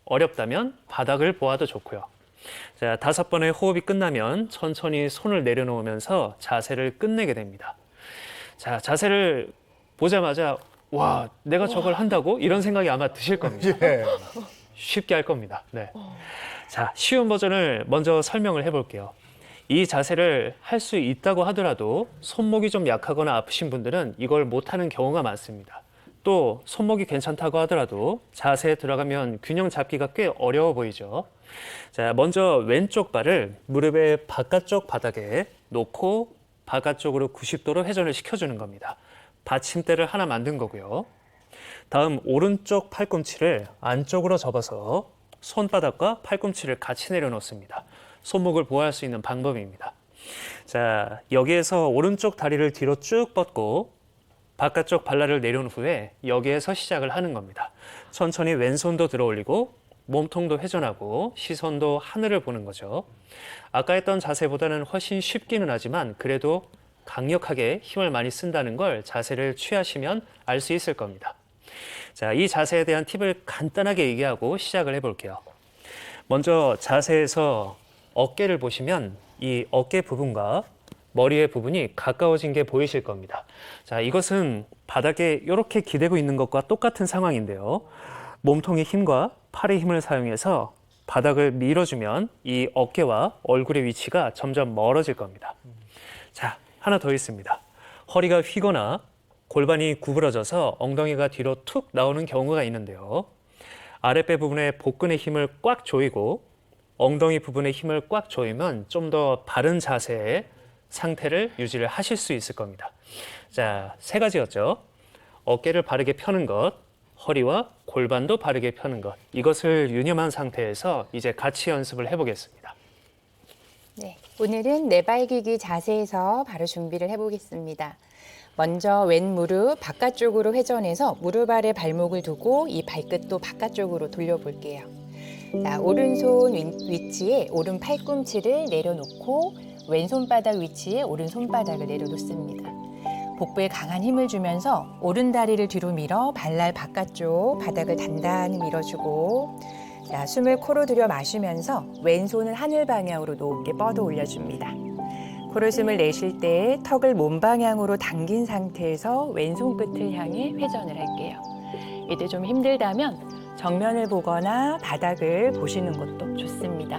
어렵다면 바닥을 보아도 좋고요. 자, 5번의 호흡이 끝나면 천천히 손을 내려놓으면서 자세를 끝내게 됩니다. 자, 자세를 보자마자 와, 내가 저걸 한다고? 이런 생각이 아마 드실 겁니다. 예. 쉽게 할 겁니다. 네. 자, 쉬운 버전을 먼저 설명을 해볼게요. 이 자세를 할 수 있다고 하더라도 손목이 좀 약하거나 아프신 분들은 이걸 못하는 경우가 많습니다. 또 손목이 괜찮다고 하더라도 자세에 들어가면 균형 잡기가 꽤 어려워 보이죠. 자, 먼저 왼쪽 발을 무릎의 바깥쪽 바닥에 놓고 바깥쪽으로 90도로 회전을 시켜주는 겁니다. 받침대를 하나 만든 거고요. 다음 오른쪽 팔꿈치를 안쪽으로 접어서 손바닥과 팔꿈치를 같이 내려놓습니다. 손목을 보호할 수 있는 방법입니다. 자, 여기에서 오른쪽 다리를 뒤로 쭉 뻗고 바깥쪽 발라를 내려놓은 후에 여기에서 시작을 하는 겁니다. 천천히 왼손도 들어 올리고 몸통도 회전하고 시선도 하늘을 보는 거죠. 아까 했던 자세보다는 훨씬 쉽기는 하지만 그래도 강력하게 힘을 많이 쓴다는 걸 자세를 취하시면 알 수 있을 겁니다. 자, 이 자세에 대한 팁을 간단하게 얘기하고 시작을 해볼게요. 먼저 자세에서 어깨를 보시면 이 어깨 부분과 머리의 부분이 가까워진 게 보이실 겁니다. 자, 이것은 바닥에 이렇게 기대고 있는 것과 똑같은 상황인데요. 몸통의 힘과 팔의 힘을 사용해서 바닥을 밀어주면 이 어깨와 얼굴의 위치가 점점 멀어질 겁니다. 자, 하나 더 있습니다. 허리가 휘거나 골반이 구부러져서 엉덩이가 뒤로 툭 나오는 경우가 있는데요. 아랫배 부분에 복근의 힘을 꽉 조이고 엉덩이 부분의 힘을 꽉 조이면 좀 더 바른 자세의 상태를 유지를 하실 수 있을 겁니다. 자, 3가지였죠. 어깨를 바르게 펴는 것, 허리와 골반도 바르게 펴는 것. 이것을 유념한 상태에서 이제 같이 연습을 해보겠습니다. 네, 오늘은 내발기기 자세에서 바로 준비를 해보겠습니다. 먼저 왼 무릎 바깥쪽으로 회전해서 무릎 아래 발목을 두고 이 발끝도 바깥쪽으로 돌려볼게요. 자, 오른손 위치에 오른 팔꿈치를 내려놓고 왼손바닥 위치에 오른손바닥을 내려놓습니다. 복부에 강한 힘을 주면서 오른 다리를 뒤로 밀어 발날 바깥쪽 바닥을 단단히 밀어주고 자, 숨을 코로 들여 마시면서 왼손을 하늘 방향으로 높게 뻗어 올려줍니다. 코로 숨을 내쉴 때 턱을 몸 방향으로 당긴 상태에서 왼손 끝을 향해 회전을 할게요. 이때 좀 힘들다면 정면을 보거나 바닥을 보시는 것도 좋습니다.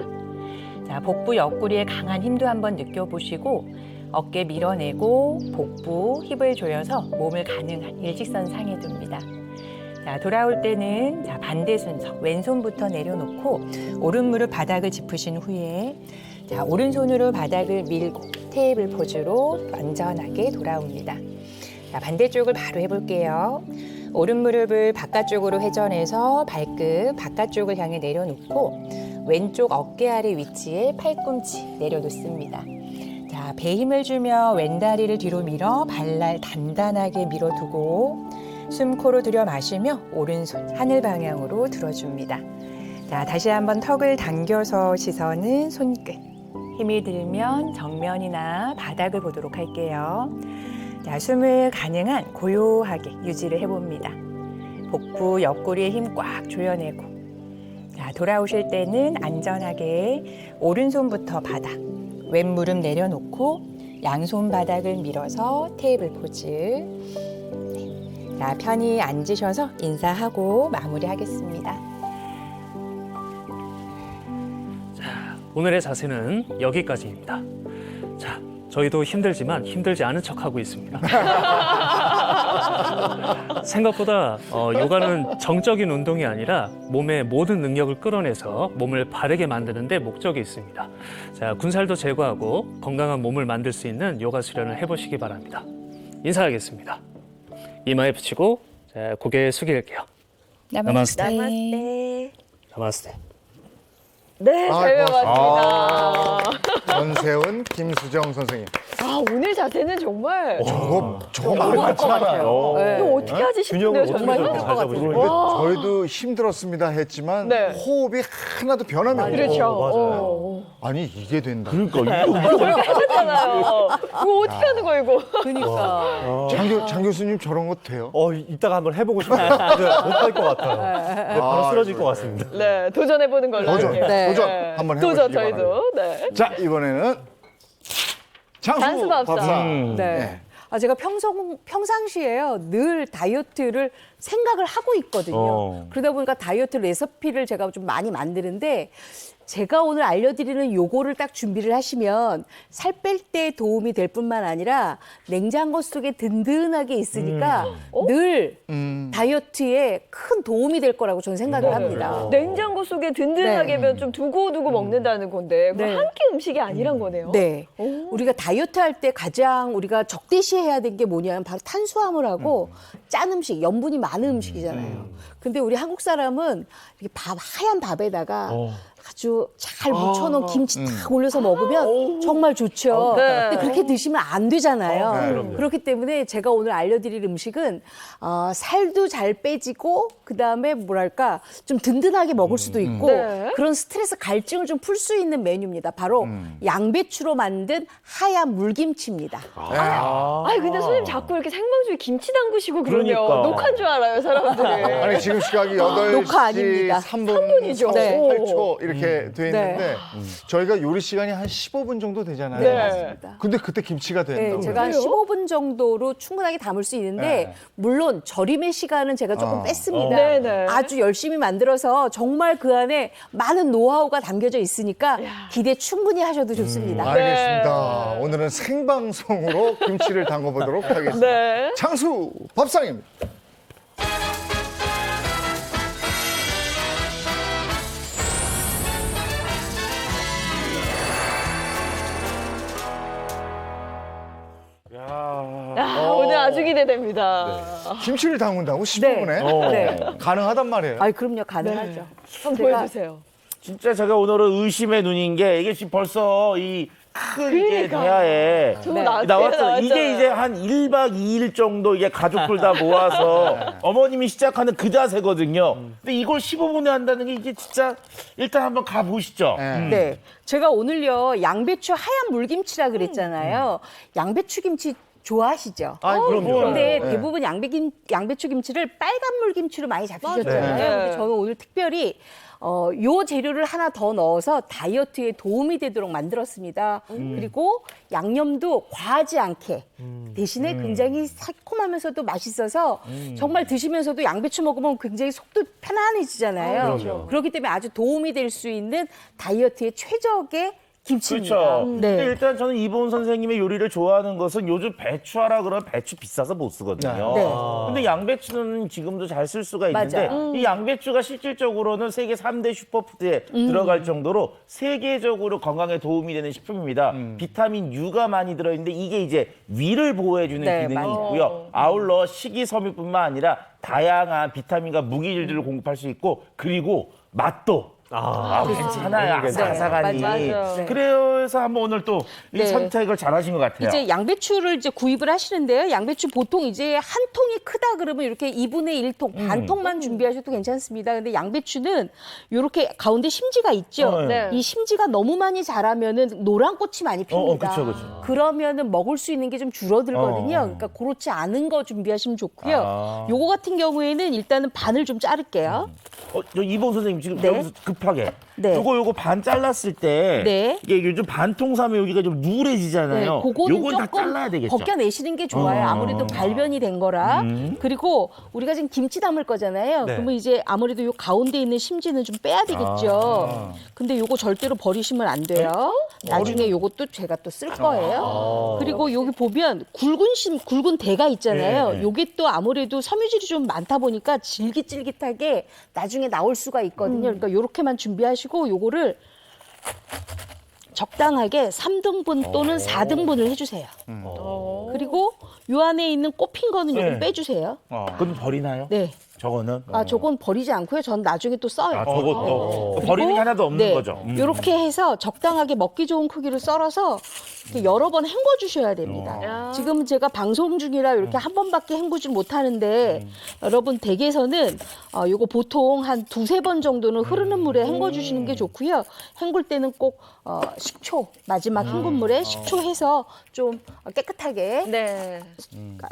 자, 복부 옆구리에 강한 힘도 한번 느껴보시고 어깨 밀어내고 복부 힙을 조여서 몸을 가능한 일직선 상에 둡니다. 자, 돌아올 때는 자, 반대 순서 왼손부터 내려놓고 오른 무릎 바닥을 짚으신 후에 자, 오른손으로 바닥을 밀고 테이블 포즈로 완전하게 돌아옵니다. 자, 반대쪽을 바로 해볼게요. 오른 무릎을 바깥쪽으로 회전해서 발끝 바깥쪽을 향해 내려놓고 왼쪽 어깨 아래 위치에 팔꿈치 내려놓습니다. 자, 배 힘을 주며 왼다리를 뒤로 밀어 발날 단단하게 밀어두고 숨 코로 들여 마시며 오른손 하늘 방향으로 들어줍니다. 자, 다시 한번 턱을 당겨서 시선은 손끝. 힘이 들면 정면이나 바닥을 보도록 할게요. 자, 숨을 가능한 고요하게 유지를 해봅니다. 복부 옆구리에 힘 꽉 조여내고 자, 돌아오실 때는 안전하게 오른손부터 바닥, 왼 무릎 내려놓고 양손 바닥을 밀어서 테이블 포즈. 네. 자, 편히 앉으셔서 인사하고 마무리하겠습니다. 오늘의 자세는 여기까지입니다. 자, 저희도 힘들지만 힘들지 않은 척하고 있습니다. 생각보다 요가는 정적인 운동이 아니라 몸의 모든 능력을 끌어내서 몸을 바르게 만드는 데 목적이 있습니다. 자, 군살도 제거하고 건강한 몸을 만들 수 있는 요가 수련을 해보시기 바랍니다. 인사하겠습니다. 이마에 붙이고 자, 고개 숙일게요. 나마스테. 나마스테. 나마스테. 네, 잘 배워봤습니다. 전세훈, 김수정 선생님. 아, 오늘 자세는 정말 저거 만만치 않아요. 네. 이거 어떻게 하지 싶은데요. 균형을 정말 어떻게 힘들 것 잘 같아요. 잡으시는 거예요? 저희도 힘들었습니다 했지만 네. 호흡이 하나도 변함이 없어요. 그렇죠. 맞아요. 아니 이게 된다. 그러니까 이거 하셨잖아요. 이거 어떻게 하는 거예요, 이거? 그러니까. 장 교수님 저런 거 돼요? 이따가 한번 해보고 싶어요. 못할 것 같아요. 네, 바로 쓰러질 것 같습니다. 네, 도전해보는 걸로 도전, 할게요. 네. 도전 한번 해보시기 도전, 바랍니다. 저희도. 네. 자 이번에는 장수 밥상. 네. 네. 아, 제가 평상시에요 늘 다이어트를 생각을 하고 있거든요. 그러다 보니까 다이어트 레시피를 제가 좀 많이 만드는데 제가 오늘 알려드리는 요거를 딱 준비를 하시면 살 뺄 때 도움이 될 뿐만 아니라 냉장고 속에 든든하게 있으니까 늘 다이어트에 큰 도움이 될 거라고 저는 생각을 합니다. 냉장고 속에 든든하게면 좀 두고두고 먹는다는 건데 그건 네. 한 끼 음식이 아니란 거네요. 네. 우리가 다이어트 할 때 가장 우리가 적대시해야 되는 게 뭐냐면 바로 탄수화물하고 짠 음식, 염분이 많은 음식이잖아요. 근데 우리 한국 사람은 이렇게 하얀 밥에다가 아주 잘 묻혀놓은 김치 딱 올려서 먹으면 정말 좋죠. 네. 근데 그렇게 드시면 안 되잖아요. 그럼요. 그렇기 때문에 제가 오늘 알려드릴 음식은 살도 잘 빼지고 그다음에 뭐랄까 좀 든든하게 먹을 수도 있고 네. 그런 스트레스 갈증을 좀 풀 수 있는 메뉴입니다. 바로 양배추로 만든 하얀 물김치입니다. 아니 근데 선생님 자꾸 이렇게 생방송에 김치 담그시고 그러면 그러니까. 녹화인 줄 알아요, 사람들이. 아니 지금 시각이 8시 녹화 아닙니다. 3분 이죠. 네. 8초 이렇게 이렇게 돼 있는데 저희가 요리 시간이 한 15분 정도 되잖아요. 네, 맞습니다. 근데 그때 김치가 된다고. 네, 제가 한 15분 정도로 충분하게 담을 수 있는데 네. 물론 절임의 시간은 제가 조금 뺐습니다. 네네. 아주 열심히 만들어서 정말 그 안에 많은 노하우가 담겨져 있으니까 기대 충분히 하셔도 좋습니다. 알겠습니다. 오늘은 생방송으로 김치를 담궈보도록 하겠습니다. 네. 장수 밥상입니다. 오늘 아주 기대됩니다. 김치를 담근다고 15분에 네. 가능하단 말이에요. 아이 그럼요, 가능하죠. 한번 제가- 보여주세요. 진짜 제가 오늘은 의심의 눈인 게 이게 지금 벌써 이 큰 이게 대야에 저거 나왔어요. 이게 이제 한 1박 2일 정도 이게 가족들 다 모아서 어머님이 시작하는 그 자세거든요. 근데 이걸 15분에 한다는 게 이게 진짜 일단 한번 가보시죠. 네. 제가 오늘요, 양배추 하얀 물김치라 그랬잖아요. 양배추 김치 좋아하시죠? 아, 그럼요. 근데 네. 대부분 양배추 김치를 빨간 물김치로 많이 잡수셨잖아요. 맞아요. 근데 저는 오늘 특별히 요 재료를 하나 더 넣어서 다이어트에 도움이 되도록 만들었습니다. 그리고 양념도 과하지 않게 대신에 굉장히 새콤하면서도 맛있어서 정말 드시면서도 양배추 먹으면 굉장히 속도 편안해지잖아요. 그렇기 때문에 아주 도움이 될 수 있는 다이어트의 최적의 김치입니다. 그렇죠. 근데 네. 일단 저는 이보은 선생님의 요리를 좋아하는 것은 요즘 배추하라 그러면 배추 비싸서 못 쓰거든요. 네. 근데 양배추는 지금도 잘 쓸 수가 있는데 맞아요. 이 양배추가 실질적으로는 세계 3대 슈퍼푸드에 들어갈 정도로 세계적으로 건강에 도움이 되는 식품입니다. 비타민 U가 많이 들어있는데 이게 이제 위를 보호해주는 네, 기능이 맞아요. 있고요. 아울러 식이섬유뿐만 아니라 다양한 비타민과 무기질들을 공급할 수 있고 그리고 맛도 괜찮아요. 아삭아삭하니. 맞아요. 네. 그래서 한번 오늘 또 이 네. 선택을 잘하신 것 같아요. 이제 양배추를 이제 구입을 하시는데요. 양배추 보통 이제 한 통이 크다 그러면 이렇게 2분의 1통, 반 통만 준비하셔도 괜찮습니다. 근데 양배추는 이렇게 가운데 심지가 있죠. 네. 이 심지가 너무 많이 자라면은 노란 꽃이 많이 핍니다. 그쵸. 그러면은 먹을 수 있는 게 좀 줄어들거든요. 그러니까 그렇지 않은 거 준비하시면 좋고요. 요거 같은 경우에는 일단은 반을 좀 자를게요. 저 이봉 선생님 지금 네. 여기서 급하게 네. 요거 반 잘랐을 때 네. 이게 요즘 반통 사면 여기가 좀 누래지잖아요. 그거는 요건 다 조금 잘라야 되겠죠. 벗겨내시는 게 좋아요. 아무래도 발변이 된 거라. 그리고 우리가 지금 김치 담을 거잖아요. 네. 그러면 이제 아무래도 요 가운데 있는 심지는 좀 빼야 되겠죠. 근데 요거 절대로 버리시면 안 돼요. 나중에 요것도 제가 또 쓸 거예요. 그리고 여기 보면 굵은 대가 있잖아요. 네. 요게 또 아무래도 섬유질이 좀 많다 보니까 질깃질깃하게 나중에 나올 수가 있거든요. 그러니까 요렇게만 준비하시고 요거를 적당하게 3등분 또는 4등분을 해주세요. 그리고 요 안에 있는 꼽힌 거는 요금 네. 빼주세요. 그럼 버리나요? 네. 저거는? 저건 버리지 않고요. 전 나중에 또 써요. 저것도 버리는 게 하나도 없는 네. 거죠. 이렇게 해서 적당하게 먹기 좋은 크기로 썰어서 이렇게 여러 번 헹궈 주셔야 됩니다. 지금 제가 방송 중이라 이렇게 한 번밖에 헹구질 못하는데 여러분 댁에서는 요거 보통 한 2-3번 정도는 흐르는 물에 헹궈 주시는 게 좋고요. 헹굴 때는 꼭 식초 마지막 헹군 물에 식초해서 좀 깨끗하게 네.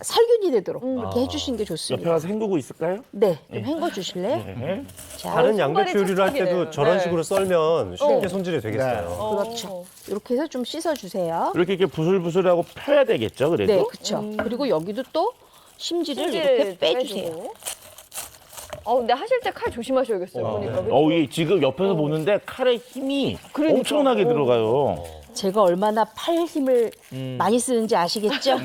살균이 되도록 이렇게 해주시는 게 좋습니다. 옆에 가서 헹구고 있을까요? 네, 좀 헹궈 주실래요? 네. 자, 다른 손발이 양배추 요리를 할 때도 촉촉이네요. 저런 네. 식으로 썰면 쉽게 네. 손질이 되겠어요. 그렇죠. 이렇게 해서 좀 씻어 주세요. 이렇게 부슬부슬하고 펴야 되겠죠, 그래도? 네, 그렇죠. 그리고 여기도 또 심지를 이렇게 빼주세요. 근데 하실 때 칼 조심하셔야겠어요. 보니까. 그쵸? 이게 지금 옆에서 보는데 칼에 힘이 그러니까. 엄청나게 들어가요. 제가 얼마나 팔 힘을 많이 쓰는지 아시겠죠?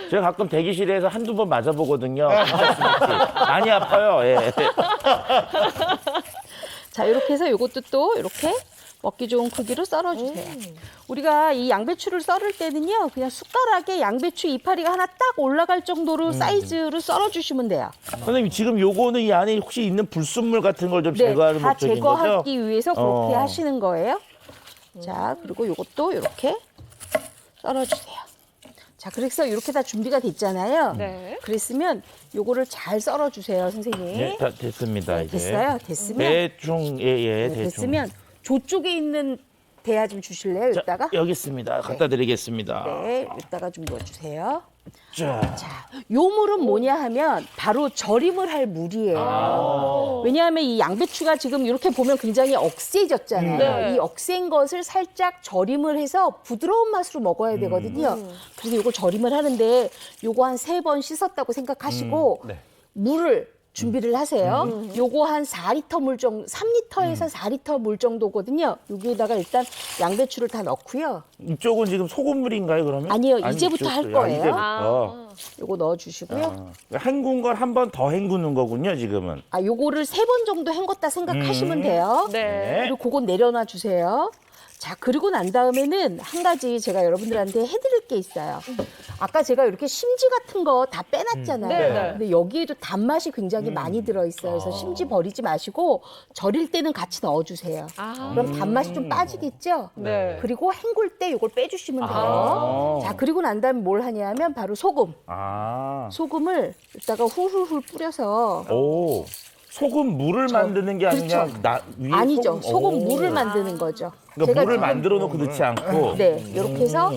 제가 가끔 대기실에서 한두 번 맞아보거든요. 많이 아파요. 예. 자, 이렇게 해서 이것도 또 이렇게 먹기 좋은 크기로 썰어주세요. 우리가 이 양배추를 썰을 때는요, 그냥 숟가락에 양배추 이파리가 하나 딱 올라갈 정도로 사이즈로 썰어주시면 돼요. 선생님, 지금 요거는 이 안에 혹시 있는 불순물 같은 걸 좀 네, 제거하는 다 목적인 거죠? 제거하기 위해서 그렇게 어. 하시는 거예요. 자, 그리고 이것도 이렇게 썰어주세요. 자, 그래서 이렇게 다 준비가 됐잖아요. 네. 그랬으면 요거를 잘 썰어주세요, 선생님. 네, 다 됐습니다. 이제. 됐어요? 됐으면 대충, 예, 네, 대충. 됐으면 저쪽에 있는 대야 좀 주실래요? 자, 이따가? 여기 있습니다. 갖다 드리겠습니다. 네, 이따가 좀 넣어주세요. 요 물은 뭐냐 하면 바로 절임을 할 물이에요. 왜냐하면 이 양배추가 지금 이렇게 보면 굉장히 억세졌잖아요. 네. 이 억센 것을 살짝 절임을 해서 부드러운 맛으로 먹어야 되거든요. 그래서 요거 절임을 하는데 요거 한 3번 씻었다고 생각하시고 물을 준비를 하세요. 요거 한 4리터 물 정도, 3리터에서 4리터 물 정도거든요. 여기에다가 일단 양배추를 다 넣고요. 이쪽은 지금 소금물인가요, 그러면? 아니요, 이제부터 할 이쪽도요. 거예요. 이제부터. 요거 넣어주시고요. 헹군 걸 한 번 더 헹구는 거군요, 지금은. 요거를 3번 정도 헹궜다 생각하시면 돼요. 네. 그리고 그건 내려놔 주세요. 자, 그리고 난 다음에는 한 가지 제가 여러분들한테 해드릴 게 있어요. 아까 제가 이렇게 심지 같은 거 다 빼놨잖아요. 네. 근데 여기에도 단맛이 굉장히 많이 들어있어요. 그래서 심지 버리지 마시고 절일 때는 같이 넣어주세요. 그럼 단맛이 좀 빠지겠죠? 네. 그리고 헹굴 때 이걸 빼주시면 돼요. 자, 그리고 난 다음에 뭘 하냐면 바로 소금. 소금을 이따가 훌훌훌 뿌려서 오. 소금 물을 만드는 게 아니라 위에 아니죠. 소금 오. 물을 만드는 거죠. 그러니까 물을 지금 만들어 놓고 넣지 않고. 네, 이렇게 해서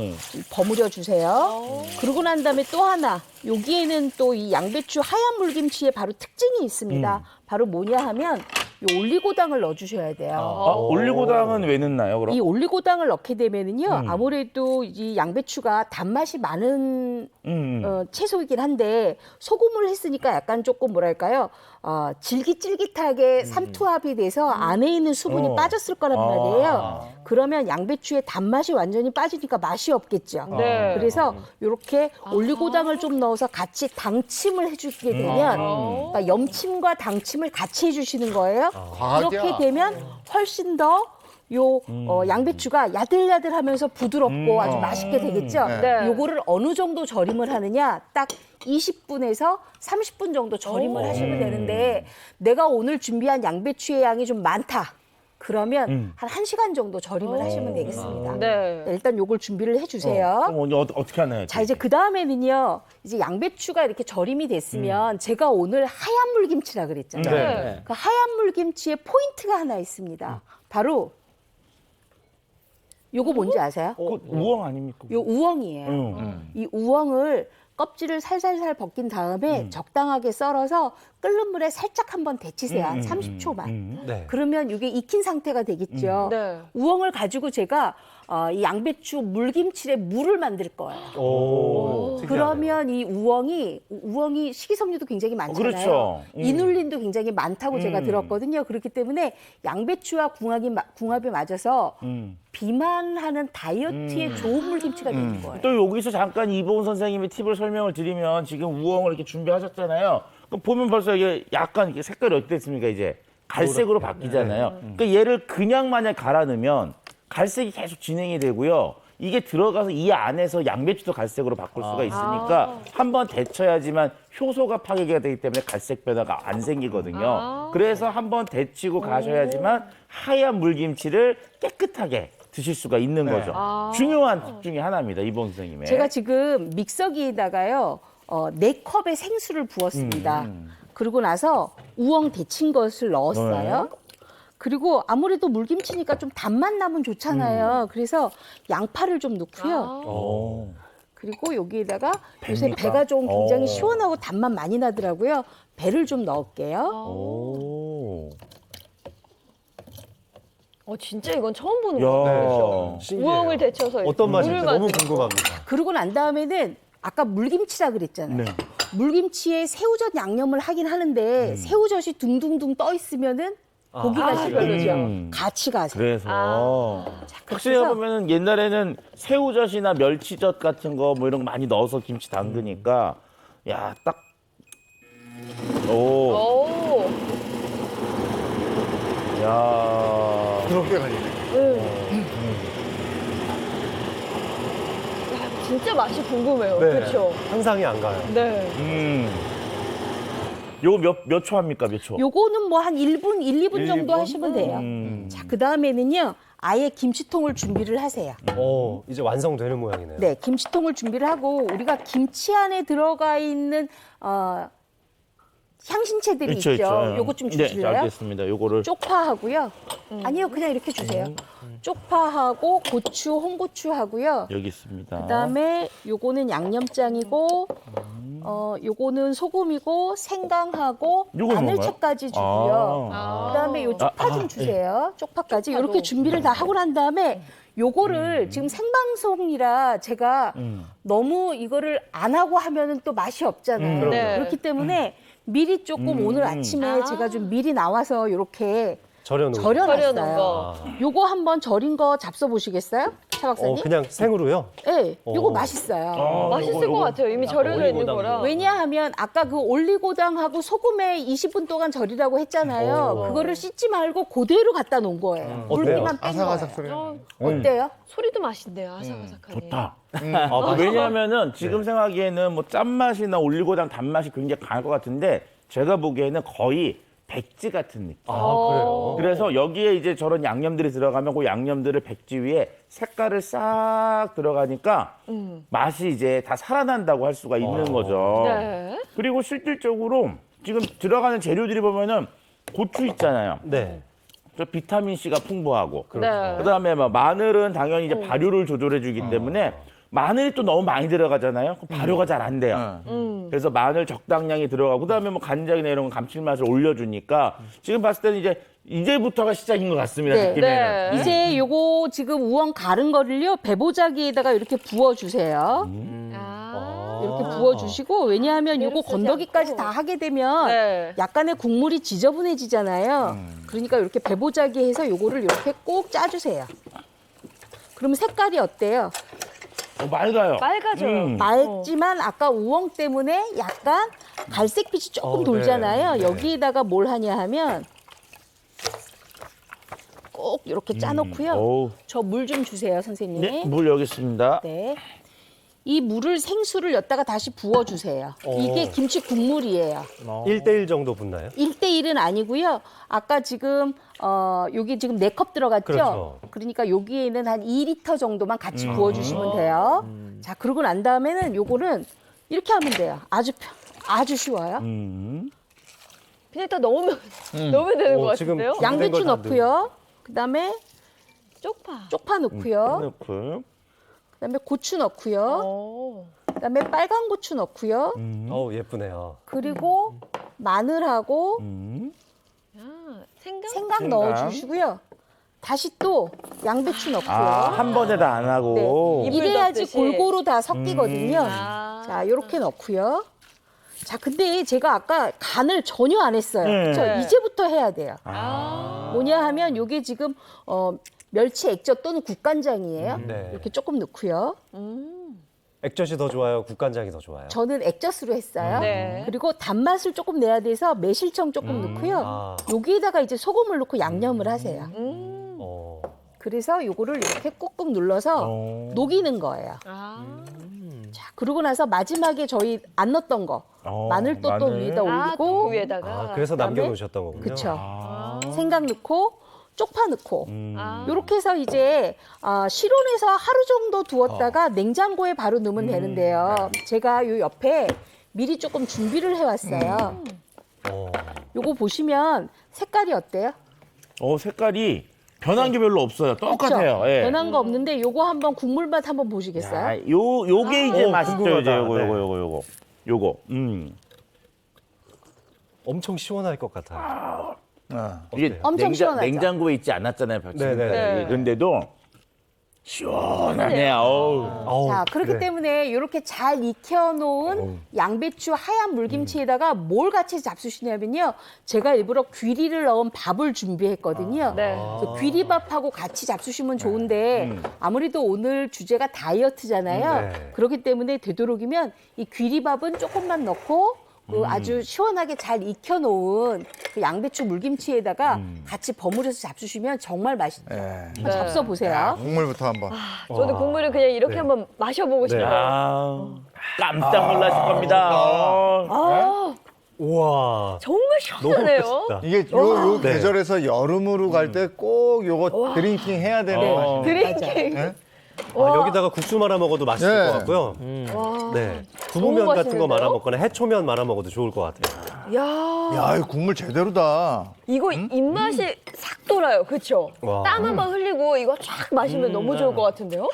버무려 주세요. 그러고 난 다음에 또 하나, 여기에는 또 이 양배추 하얀 물김치에 바로 특징이 있습니다. 바로 뭐냐 하면 이 올리고당을 넣어주셔야 돼요. 올리고당은 왜 넣나요, 그럼? 이 올리고당을 넣게 되면은요, 아무래도 이 양배추가 단맛이 많은 채소이긴 한데 소금을 했으니까 약간 조금 뭐랄까요, 질깃질깃하게 삼투압이 돼서 안에 있는 수분이 빠졌을 거란 말이에요. 그러면 양배추의 단맛이 완전히 빠지니까 맛이 없겠죠. 네. 그래서 이렇게 올리고당을 좀 넣어서 같이 당침을 해주게 되면 그러니까 염침과 당침을 같이 해주시는 거예요. 과학이야. 그렇게 되면 훨씬 더 양배추가 야들야들하면서 부드럽고 아주 맛있게 되겠죠. 네. 요거를 어느 정도 절임을 하느냐, 딱 20분에서 30분 정도 절임을 하시면 되는데, 내가 오늘 준비한 양배추의 양이 좀 많다. 그러면 한 1시간 정도 절임을 하시면 되겠습니다. 네. 일단 요걸 준비를 해주세요. 그럼 어떻게 하나요? 자, 이제 그 다음에는요, 이제 양배추가 이렇게 절임이 됐으면 제가 오늘 하얀 물김치라 그랬잖아요. 네. 그 하얀 물김치에 포인트가 하나 있습니다. 바로 요거 뭔지 아세요? 그 우엉 아닙니까? 요 우엉이에요. 이 우엉을 껍질을 살살살 벗긴 다음에 적당하게 썰어서 끓는 물에 살짝 한번 데치세요. 한 30초만. 네. 그러면 이게 익힌 상태가 되겠죠. 네. 우엉을 가지고 제가 이 양배추 물김치에 물을 만들 거예요. 오, 특이하네요. 그러면 이 우엉이 식이섬유도 굉장히 많잖아요. 그렇죠. 이눌린도 굉장히 많다고 제가 들었거든요. 그렇기 때문에 양배추와 궁합이 맞아서 비만하는 다이어트에 좋은 물김치가 되는 거예요. 또 여기서 잠깐 이보은 선생님의 팁을 설명을 드리면 지금 우엉을 이렇게 준비하셨잖아요. 그럼 보면 벌써 이게 약간 이게 색깔이 어떻게 됐습니까? 이제 갈색으로 바뀌잖아요. 그러니까 얘를 그냥 만약 갈아 넣으면 갈색이 계속 진행이 되고요. 이게 들어가서 이 안에서 양배추도 갈색으로 바꿀 수가 있으니까 한번 데쳐야지만 효소가 파괴가 되기 때문에 갈색 변화가 안 생기거든요. 그래서 한번 데치고 가셔야지만 하얀 물김치를 깨끗하게 드실 수가 있는 거죠. 중요한 팁 중에 하나입니다. 이보은 선생님의. 제가 지금 믹서기에다가요, 4컵의 생수를 부었습니다. 그리고 나서 우엉 데친 것을 넣었어요. 그리고 아무래도 물김치니까 좀 단맛 나면 좋잖아요. 그래서 양파를 좀 넣고요. 그리고 여기에다가 요새 배입니까? 배가 좀 굉장히 시원하고 단맛 많이 나더라고요. 배를 좀 넣을게요. 오. 진짜 이건 처음 보는 야. 거 같아요. 신기해요. 우엉을 데쳐서 어떤 물을 맛인지 너무 만들고. 궁금합니다. 그러고 난 다음에는 아까 물김치라 그랬잖아요. 물김치에 새우젓 양념을 하긴 하는데 새우젓이 둥둥둥 떠 있으면은 고기가 싫어지죠. 같이 가세요. 그래서 확실히 그래서 보면은 옛날에는 새우젓이나 멸치젓 같은 거 뭐 이런 거 많이 넣어서 김치 담그니까 야, 딱 오. 야. 그렇게 갈리네. 진짜 맛이 궁금해요. 네. 그렇죠? 상상이 안 가요. 네. 요거 몇 초 합니까? 몇 초? 요거는 뭐 한 1분, 1, 2분 정도 하시면 돼요. 자, 그 다음에는요, 아예 김치통을 준비를 하세요. 이제 완성되는 모양이네요. 네, 김치통을 준비를 하고 우리가 김치 안에 들어가 있는 향신채들이 있죠. 요거 좀 네, 주실래요? 알겠습니다. 요거를 쪽파하고요. 아니요, 그냥 이렇게 주세요. 쪽파하고 고추, 홍고추하고요. 여기 있습니다. 그다음에 요거는 양념장이고 요거는 소금이고 생강하고 요건 마늘채까지 주고요. 그다음에 요 쪽파 좀 주세요. 쪽파까지 이렇게 준비를 다 하고 난 다음에 요거를 지금 생방송이라 제가 너무 이거를 안 하고 하면은 또 맛이 없잖아요. 네. 그렇기 때문에 미리 조금 오늘 아침에 제가 좀 미리 나와서 이렇게 절여놓은 절여놓은 절여놨어요. 거. 요거 한번 절인 거 잡숴 보시겠어요? 차 박사님? 그냥 생으로요? 네, 요거 맛있어요. 맛있을 것 같아요. 이미 절여져 있는 올리고당. 거라. 왜냐하면 아까 그 올리고당하고 소금에 20분 동안 절이라고 했잖아요. 그거를 씻지 말고 그대로 갖다 놓은 거예요. 물기만 뺀 아삭아삭 거예요. 소리. 어때요? 소리도 맛있네요. 아삭아삭하니. 좋다. 아, 왜냐하면은 지금 생각하기에는 뭐 짠맛이나 올리고당 단맛이 굉장히 강할 것 같은데 제가 보기에는 거의 백지 같은 느낌. 아, 그래요? 그래서 여기에 이제 저런 양념들이 들어가면 그 양념들을 백지 위에 색깔을 싹 들어가니까 맛이 이제 다 살아난다고 할 수가 있는 거죠. 네. 그리고 실질적으로 지금 들어가는 재료들이 보면은 고추 있잖아요. 네. 저 비타민 C가 풍부하고 네. 그다음에 뭐 마늘은 당연히 이제 발효를 조절해 주기 때문에 마늘이 또 너무 많이 들어가잖아요. 그럼 발효가 잘 안 돼요. 그래서 마늘 적당량이 들어가고 그다음에 뭐 간장이나 이런 건 감칠맛을 올려주니까 지금 봤을 때는 이제부터가 시작인 것 같습니다. 네. 느낌에는. 네. 이제 요거 지금 우엉 가른 거를요 배보자기에다가 이렇게 부어주세요. 이렇게 부어주시고 왜냐하면 요거 건더기까지 다 하게 되면 네. 약간의 국물이 지저분해지잖아요. 그러니까 이렇게 배보자기 해서 요거를 이렇게 꼭 짜주세요. 그러면 색깔이 어때요? 맑아요. 빨가져요. 맑지만 아까 우엉 때문에 약간 갈색빛이 조금 돌잖아요. 여기에다가 뭘 하냐 하면 꼭 이렇게 짜놓고요. 어우. 저 물 좀 주세요, 선생님. 네, 물 여기 있습니다. 네. 이 물을 생수를 엿다가 다시 부어주세요. 이게 김치 국물이에요. 1대1 정도 붙나요? 1대1은 아니고요. 아까 지금 여기 지금 4컵 들어갔죠? 그렇죠. 그러니까 여기에는 한 2리터 정도만 같이 부어주시면 돼요. 자, 그러고 난 다음에는 요거는 이렇게 하면 돼요. 아주 쉬워요. 그냥 다 넣으면 되는 것 지금 같은데요? 양- 양배추 다 넣고요. 그다음에 쪽파. 쪽파 넣고요. 넣고. 그다음에 고추 넣고요. 오. 그다음에 빨간 고추 넣고요. 예쁘네요. 그리고 마늘하고 생강? 생강 넣어주시고요. 다시 또 양배추 넣고요. 한 번에 다 안 하고. 네. 이래야지 넣듯이. 골고루 다 섞이거든요. 아. 자, 이렇게 넣고요. 자, 근데 제가 아까 간을 전혀 안 했어요. 네. 그렇죠? 네. 이제부터 해야 돼요. 아. 뭐냐 하면 이게 지금 멸치 액젓 또는 국간장이에요. 네. 이렇게 조금 넣고요. 액젓이 더 좋아요? 국간장이 더 좋아요? 저는 액젓으로 했어요. 네. 그리고 단맛을 조금 내야 돼서 매실청 조금 넣고요. 아. 여기에다가 이제 소금을 넣고 양념을 하세요. 어. 그래서 요거를 이렇게 꾹꾹 눌러서 녹이는 거예요. 아. 자, 그러고 나서 마지막에 저희 안 넣었던 거 마늘 또 마늘. 위에다 아, 올리고 또 위에다가. 아, 그래서 그다음에 남겨놓으셨던 거군요. 그쵸. 생강 넣고 쪽파 넣고 아. 이렇게 해서 이제 실온에서 하루 정도 두었다가 냉장고에 바로 넣으면 되는데요. 제가 요 옆에 미리 조금 준비를 해왔어요. 어. 요거 보시면 색깔이 어때요? 색깔이 변한 게 별로 없어요. 똑같아요. 그쵸? 예. 변한 거 없는데 요거 한번 국물 맛 한번 보시겠어요? 야, 요게 이제 맛있죠. 궁금하다. 이제 네. 요거. 엄청 시원할 것 같아요. 이게 엄청 시원하죠? 냉장고에 있지 않았잖아요. 지금까지. 네네. 근데도 시원하네요. 어우. 어우, 자, 그렇기 그래. 때문에 이렇게 잘 익혀놓은 양배추 하얀 물김치에다가 뭘 같이 잡수시냐면요. 제가 일부러 귀리를 넣은 밥을 준비했거든요. 네. 그래서 귀리밥하고 같이 잡수시면 좋은데 아무래도 오늘 주제가 다이어트잖아요. 네. 그렇기 때문에 되도록이면 이 귀리밥은 조금만 넣고 그 아주 시원하게 잘 익혀놓은 그 양배추 물김치에다가 같이 버무려서 잡수시면 정말 맛있죠. 예. 한번 잡숴보세요. 국물부터 한번. 저도 국물을 그냥 이렇게 네. 한번 마셔보고 싶어요. 아, 깜짝 놀라실 겁니다. 아, 우와. 정말 너무 시원하네요. 맛있다. 이게 요 네. 계절에서 여름으로 갈 때 꼭 요거 드링킹 해야 되는 맛이에요. 드링킹. 예? 여기다가 국수 말아 먹어도 맛있을 네. 것 같고요. 와. 네. 두부면 너무 같은 거 말아 맛있는데요? 먹거나 해초면 말아 먹어도 좋을 것 같아요. 야, 야, 이 국물 제대로다. 이거 입맛이 싹 돌아요. 그렇죠? 와. 땀 한 번 흘리고 이거 쫙 마시면 너무 좋을 것 같은데요?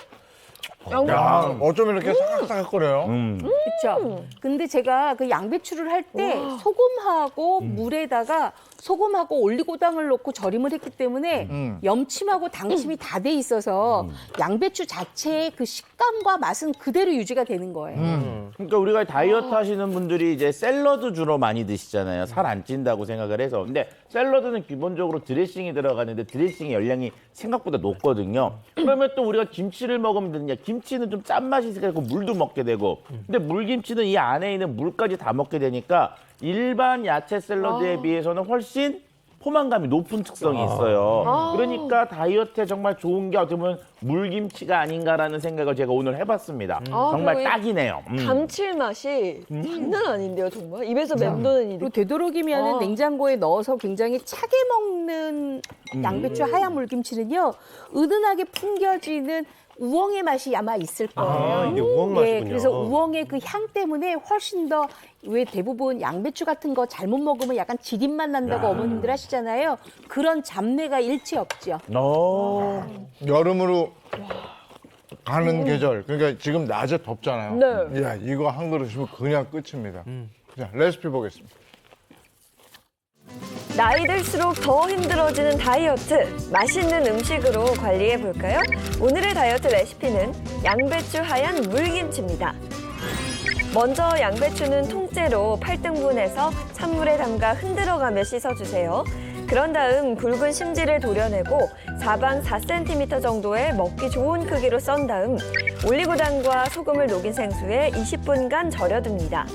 야, 어쩜 이렇게 사각사각거려요? 그렇죠. 근데 제가 그 양배추를 할 때 소금하고 물에다가 소금하고 올리고당을 넣고 절임을 했기 때문에 염침하고 당침이 다 돼 있어서 양배추 자체의 그 식감과 맛은 그대로 유지가 되는 거예요. 그러니까 우리가 다이어트 하시는 분들이 이제 샐러드 주로 많이 드시잖아요. 살 안 찐다고 생각을 해서. 근데 샐러드는 기본적으로 드레싱이 들어가는데 드레싱의 열량이 생각보다 높거든요. 그러면 또 우리가 김치를 먹으면 되느냐. 김치는 좀 짠맛이 있으니까 물도 먹게 되고. 근데 물김치는 이 안에 있는 물까지 다 먹게 되니까 일반 야채 샐러드에 비해서는 훨씬 포만감이 높은 특성이 있어요. 그러니까 다이어트에 정말 좋은 게 어떻게 보면 물김치가 아닌가라는 생각을 제가 오늘 해봤습니다. 정말 그리고 이 딱이네요. 감칠맛이 장난 아닌데요, 정말? 입에서 맴도는 일이. 그리고 되도록이면 냉장고에 넣어서 굉장히 차게 먹는 양배추 하얀 물김치는요, 은은하게 풍겨지는 우엉의 맛이 아마 있을 거예요. 이게 우엉 맛이군요. 그래서 우엉의 그 향 때문에 훨씬 더, 왜 대부분 양배추 같은 거 잘못 먹으면 약간 지린맛 난다고 어머님들 하시잖아요. 그런 잡내가 일체 없죠. 여름으로 가는 계절. 그러니까 지금 낮에 덥잖아요. 네. 야, 이거 한 그릇이면 그냥 끝입니다. 자, 레시피 보겠습니다. 나이 들수록 더 힘들어지는 다이어트. 맛있는 음식으로 관리해 볼까요? 오늘의 다이어트 레시피는 양배추 하얀 물김치입니다. 먼저 양배추는 통째로 8등분해서 찬물에 담가 흔들어가며 씻어주세요. 그런 다음 굵은 심지를 도려내고 사방 4cm 정도의 먹기 좋은 크기로 썬 다음 올리고당과 소금을 녹인 생수에 20분간 절여둡니다.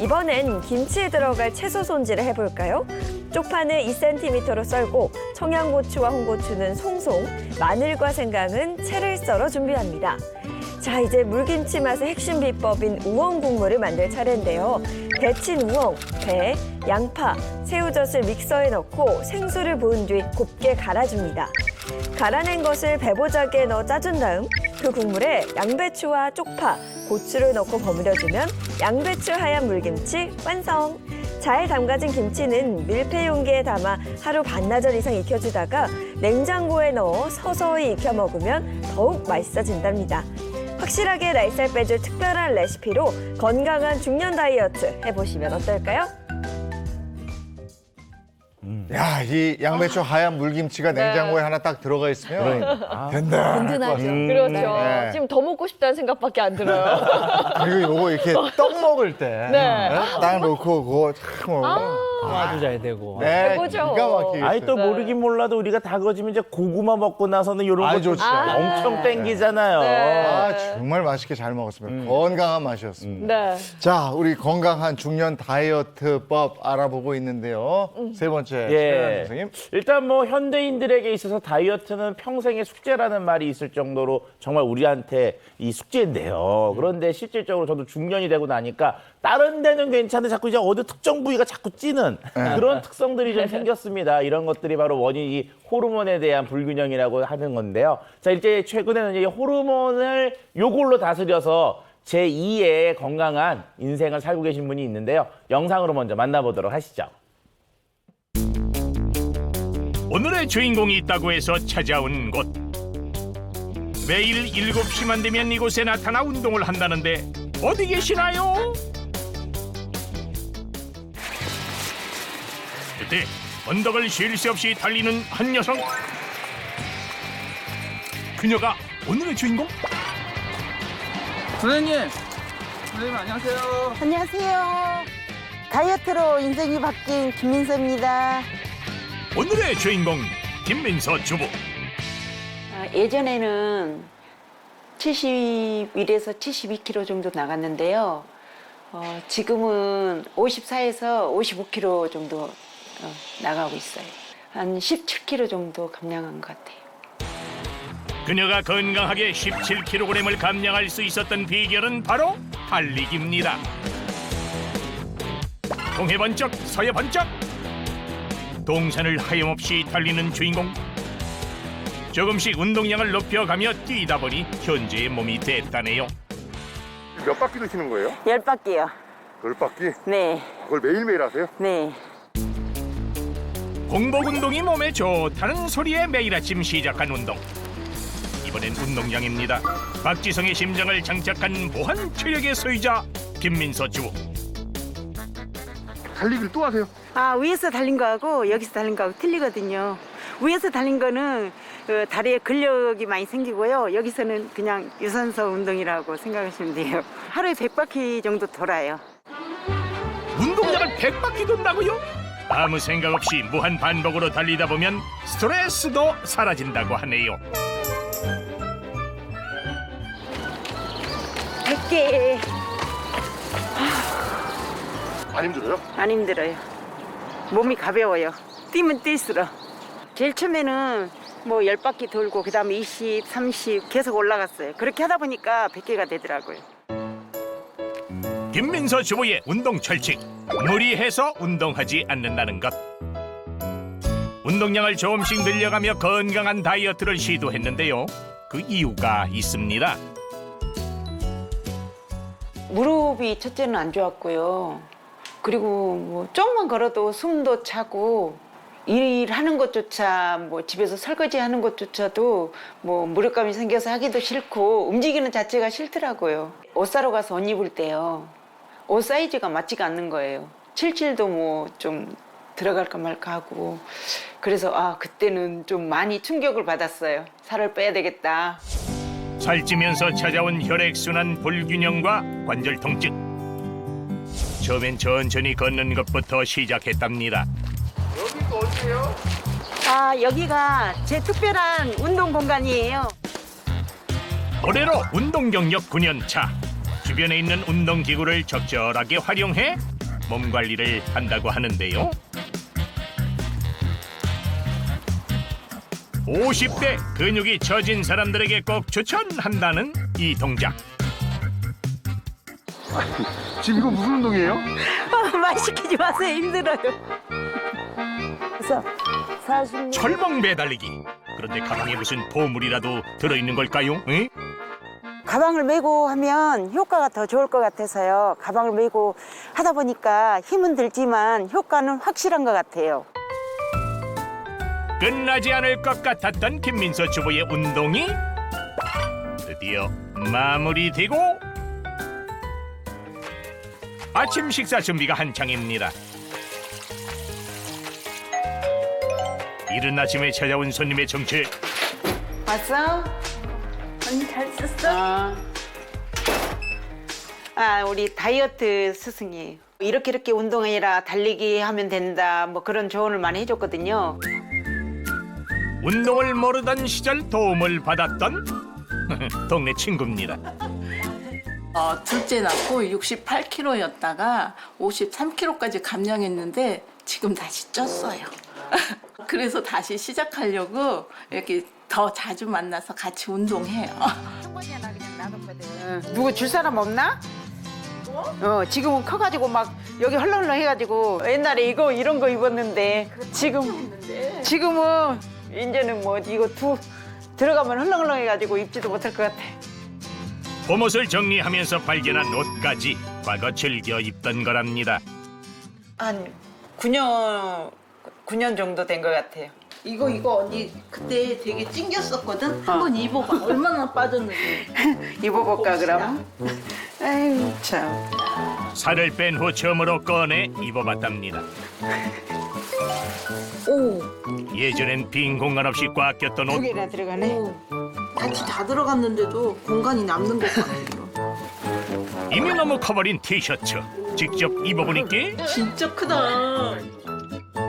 이번엔 김치에 들어갈 채소 손질을 해볼까요? 쪽파는 2cm로 썰고 청양고추와 홍고추는 송송, 마늘과 생강은 채를 썰어 준비합니다. 자, 이제 물김치 맛의 핵심 비법인 우엉 국물을 만들 차례인데요. 데친 우엉, 배, 양파, 새우젓을 믹서에 넣고 생수를 부은 뒤 곱게 갈아줍니다. 갈아낸 것을 배보자기에 넣어 짜준 다음 그 국물에 양배추와 쪽파, 고추를 넣고 버무려주면 양배추 하얀 물김치 완성! 잘 담가진 김치는 밀폐 용기에 담아 하루 반나절 이상 익혀주다가 냉장고에 넣어 서서히 익혀 먹으면 더욱 맛있어진답니다. 확실하게 날살 빼줄 특별한 레시피로 건강한 중년 다이어트 해보시면 어떨까요? 야, 이 양배추 하얀 물김치가 냉장고에 하나 딱 들어가 있으면 된다. 든든하죠. 그렇죠. 네. 지금 더 먹고 싶다는 생각밖에 안 들어요. 그리고 요거 이렇게 떡 먹을 때 네. 딱 놓고 그거 참 소화도 잘 되고. 네, 최고죠. 기가 막히게. 아니 또 모르긴 몰라도 우리가 다거지면 이제 고구마 먹고 나서는 이런 아이, 거 좋지. 엄청 땡기잖아요. 아, 정말 맛있게 잘 먹었습니다. 건강한 맛이었습니다. 네. 자, 우리 건강한 중년 다이어트법 알아보고 있는데요. 세 번째 예. 선생님. 일단 뭐 현대인들에게 있어서 다이어트는 평생의 숙제라는 말이 있을 정도로 정말 우리한테 이 숙제인데요. 그런데 실질적으로 저도 중년이 되고 나니까 다른 데는 괜찮은데 자꾸 이제 어느 특정 부위가 자꾸 찌는 그런 특성들이 좀 생겼습니다. 이런 것들이 바로 원인이 호르몬에 대한 불균형이라고 하는 건데요. 자, 이제 최근에는 이 호르몬을 요걸로 다스려서 제2의 건강한 인생을 살고 계신 분이 있는데요. 영상으로 먼저 만나보도록 하시죠. 오늘의 주인공이 있다고 해서 찾아온 곳. 매일 7시만 되면 이곳에 나타나 운동을 한다는데 어디 계시나요? 그때 언덕을 쉴 새 없이 달리는 한 여성. 그녀가 오늘의 주인공? 선생님 안녕하세요. 안녕하세요. 다이어트로 인생이 바뀐 김민서입니다. 오늘의 주인공 김민서 주부. 예전에는 71에서 72kg 정도 나갔는데요. 지금은 54에서 55kg 정도 나가고 있어요. 한 17kg 정도 감량한 것 같아요. 그녀가 건강하게 17kg을 감량할 수 있었던 비결은 바로 달리기입니다. 동해 번쩍 서해 번쩍 동산을 하염없이 달리는 주인공. 조금씩 운동량을 높여가며 뛰다 보니 현재의 몸이 됐다네요. 몇 바퀴 도시는 거예요? 10바퀴요. 10바퀴? 네. 그걸 매일매일 하세요? 네. 공복 운동이 몸에 좋다는 소리에 매일 아침 시작한 운동. 이번엔 운동량입니다. 박지성의 심장을 장착한 무한 체력의 소유자 김민서 주부. 달리기를 또 하세요? 아, 위에서 달린 거하고 여기서 달린 거하고 틀리거든요. 위에서 달린 거는 그 다리에 근력이 많이 생기고요. 여기서는 그냥 유산소 운동이라고 생각하시면 돼요. 하루에 100바퀴 정도 돌아요. 운동량을 100바퀴 돈다고요? 아무 생각 없이 무한 반복으로 달리다 보면 스트레스도 사라진다고 하네요. 100개. 안 힘들어요? 안 힘들어요. 몸이 가벼워요. 뛰면 뛸수록. 제일 처음에는 뭐 10바퀴 돌고 그 다음에 20, 30 계속 올라갔어요. 그렇게 하다 보니까 100개가 되더라고요. 김민서 주부의 운동 철칙. 무리해서 운동하지 않는다는 것. 운동량을 조금씩 늘려가며 건강한 다이어트를 시도했는데요. 그 이유가 있습니다. 무릎이 첫째는 안 좋았고요. 그리고 뭐 조금만 걸어도 숨도 차고 일하는 것조차 뭐 집에서 설거지 하는 것조차도 뭐 무력감이 생겨서 하기도 싫고 움직이는 자체가 싫더라고요. 옷 사러 가서 옷 입을 때요. 옷 사이즈가 맞지가 않는 거예요. 77도 뭐 좀 들어갈까 말까 하고 그래서 아 그때는 좀 많이 충격을 받았어요. 살을 빼야 되겠다. 살찌면서 찾아온 혈액순환 불균형과 관절 통증. 처음엔 천천히 걷는 것부터 시작했답니다. 여기 또 어디예요? 아 여기가 제 특별한 운동 공간이에요. 올해로 운동 경력 9년 차. 주변에 있는 운동기구를 적절하게 활용해 몸 관리를 한다고 하는데요. 50대 근육이 처진 사람들에게 꼭 추천한다는 이 동작. 지금 이거 무슨 운동이에요? 말 시키지 마세요. 힘들어요. 그래서 40년 철봉 매달리기. 그런데 가방에 무슨 보물이라도 들어있는 걸까요? 에? 가방을 메고 하면 효과가 더 좋을 것 같아서요. 가방을 메고 하다 보니까 힘은 들지만 효과는 확실한 것 같아요. 끝나지 않을 것 같았던 김민서 주부의 운동이 드디어 마무리되고 아침 식사 준비가 한창입니다. 이른 아침에 찾아온 손님의 정체. 왔어? 언니 잘 썼어? 아, 우리 다이어트 스승이에요. 이렇게 운동해라, 달리기 하면 된다, 뭐 그런 조언을 많이 해줬거든요. 운동을 모르던 시절 도움을 받았던 동네 친구입니다. 둘째 낳고 68kg였다가 53kg까지 감량했는데 지금 다시 쪘어요. 그래서 다시 시작하려고 이렇게 더 자주 만나서 같이 운동해요. 누구 줄 사람 없나? 지금은 커가지고 막 여기 헐렁헐렁 해가지고 옛날에 이런 거 입었는데 지금은 이제는 뭐 이거 들어가면 헐렁헐렁 해가지고 입지도 못할 것 같아. 봄옷을 정리하면서 발견한 옷까지 과거 즐겨 입던 거랍니다. 한 9년 정도 된 것 같아요. 이거 언니 그때 되게 찡겼었거든? 한번 입어봐. 얼마나 빠졌는지. 입어볼까 그럼? 아유 참. 살을 뺀 후 처음으로 꺼내 입어봤답니다. 오, 예전엔 빈 공간 없이 꽉 꼈던 옷. 2개나 들어가네. 같이 다 들어갔는데도 공간이 남는 것 같아요. 이미 너무 커버린 티셔츠. 직접 입어보니까 진짜 크다.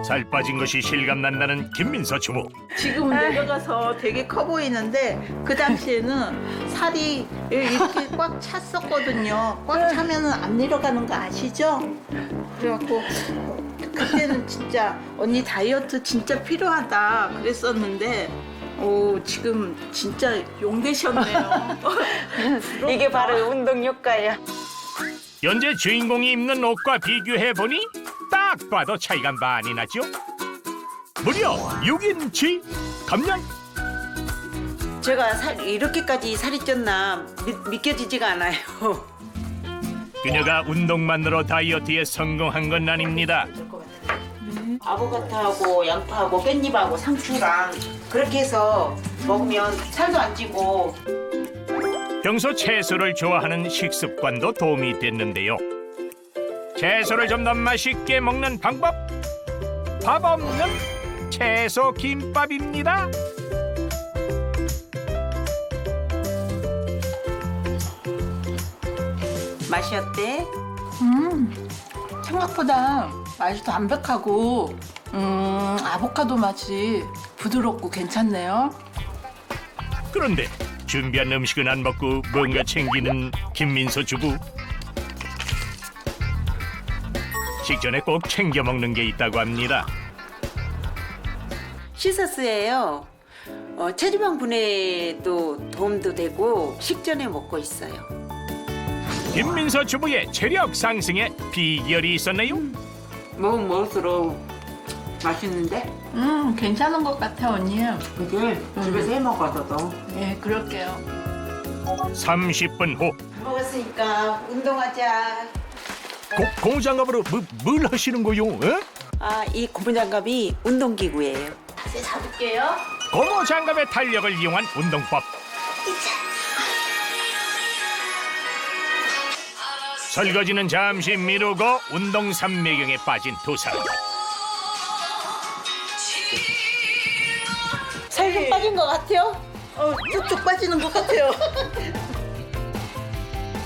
살 빠진 것이 실감난다는 김민서 주부. 지금은 내려가서 되게 커 보이는데 그 당시에는 살이 이렇게 꽉 찼었거든요. 꽉 차면은 안 내려가는 거 아시죠? 그래갖고 그때는 진짜 언니 다이어트 진짜 필요하다 그랬었는데 지금 진짜 용 되셨네요. 이게 바로 운동 효과야. 현재 주인공이 입는 옷과 비교해보니 딱 봐도 차이가 많이 나죠. 무려 6인치 감량. 제가 이렇게까지 살이 쪘나 믿겨지지가 않아요. 그녀가 운동만으로 다이어트에 성공한 건 아닙니다. 아보카도하고 양파하고 깻잎하고 상추랑 그렇게 해서 먹으면 살도 안 찌고. 평소 채소를 좋아하는 식습관도 도움이 됐는데요. 채소를 좀 더 맛있게 먹는 방법, 밥 없는 채소 김밥입니다. 맛이 어때? 생각보다 맛이 담백하고 아보카도 맛이 부드럽고 괜찮네요. 그런데 준비한 음식은 안 먹고 뭔가 챙기는 김민서 주부. 식전에 꼭 챙겨 먹는 게 있다고 합니다. 시서스예요. 체지방 분해도 도움도 되고 식전에 먹고 있어요. 김민서 주부의 체력 상승에 비결이 있었나요? 먹으면 먹을수록 맛있는데? 괜찮은 것 같아 언니. 그게 집에서 해 먹어서도. 네, 그럴게요. 30분 후 먹었으니까 운동하자. 고무장갑으로 뭘 하시는 거요? 이 고무장갑이 운동기구예요. 네, 잡을게요. 고무장갑의 탄력을 이용한 운동법. 설거지는 잠시 미루고 운동 삼매경에 빠진 두 사람. 살 좀 빠진 것 같아요? 쭉쭉 빠지는 것 같아요.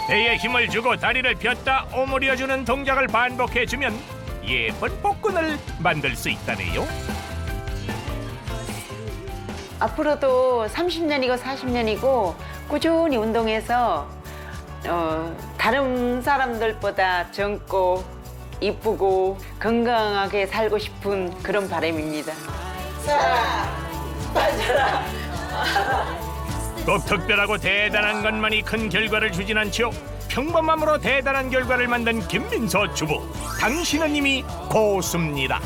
배에 힘을 주고 다리를 폈다 오므려주는 동작을 반복해주면 예쁜 복근을 만들 수 있다네요. 앞으로도 30년이고 40년이고 꾸준히 운동해서 다른 사람들보다 젊고 이쁘고 건강하게 살고 싶은 그런 바람입니다. 꼭 특별하고 대단한 것만이 큰 결과를 주진 않죠. 평범함으로 대단한 결과를 만든 김민서 주부. 당신은 이미 고수입니다.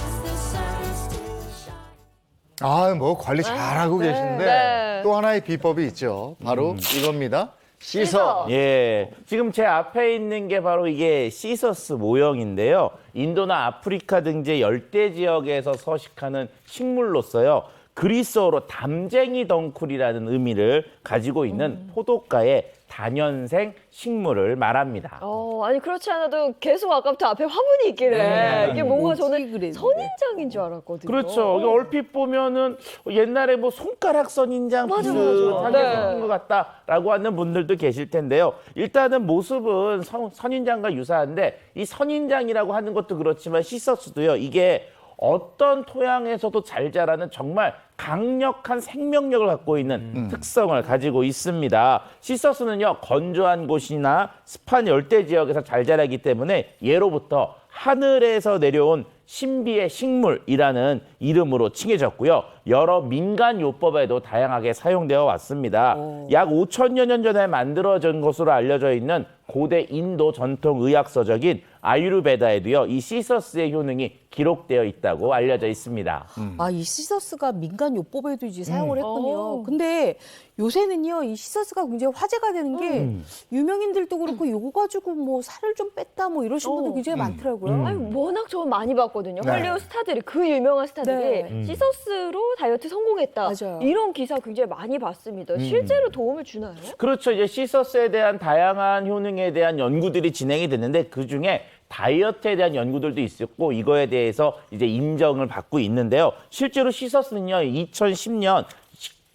뭐 관리 잘하고 계신데 네. 또 하나의 비법이 있죠. 바로 이겁니다. 씻어. 예, 지금 제 앞에 있는 게 바로 이게 시서스 모형인데요. 인도나 아프리카 등지 열대 지역에서 서식하는 식물로서요. 그리스어로 담쟁이 덩쿨이라는 의미를 가지고 있는 포도과의 다년생 식물을 말합니다. 아니 그렇지 않아도 계속 아까부터 앞에 화분이 있길래 이게 뭔가 저는 그랬는데. 선인장인 줄 알았거든요. 그렇죠. 이게 얼핏 보면은 옛날에 뭐 손가락 선인장 맞아, 비슷하게 맞아. 생긴 것 같다라고 하는 분들도 계실 텐데요. 일단은 모습은 선인장과 유사한데 이 선인장이라고 하는 것도 그렇지만 시서스도요. 이게 어떤 토양에서도 잘 자라는 정말 강력한 생명력을 갖고 있는 특성을 가지고 있습니다. 시서스는요, 건조한 곳이나 습한 열대 지역에서 잘 자라기 때문에 예로부터 하늘에서 내려온 신비의 식물이라는 이름으로 칭해졌고요. 여러 민간 요법에도 다양하게 사용되어 왔습니다. 약 5천여 년 전에 만들어진 것으로 알려져 있는 고대 인도 전통 의학서적인 아유르베다에도요. 이 시서스의 효능이 기록되어 있다고 알려져 있습니다. 이 시서스가 민간 요법에도 이제 사용을 했군요. 오. 근데 요새는요, 이 시서스가 굉장히 화제가 되는 게 유명인들도 그렇고 요거 가지고 뭐 살을 좀 뺐다 뭐 이러신 분들 굉장히 많더라고요. 아니 워낙 저는 많이 봤거든요. 네. 헐리우드 스타들이 그 유명한 스타들이 네. 시서스로 다이어트 성공했다. 맞아요. 이런 기사 굉장히 많이 봤습니다. 실제로 도움을 주나요? 그렇죠. 이제 시서스에 대한 다양한 효능에 대한 연구들이 진행이 됐는데 그중에 다이어트에 대한 연구들도 있었고 이거에 대해서 이제 인정을 받고 있는데요. 실제로 시서스는요. 2010년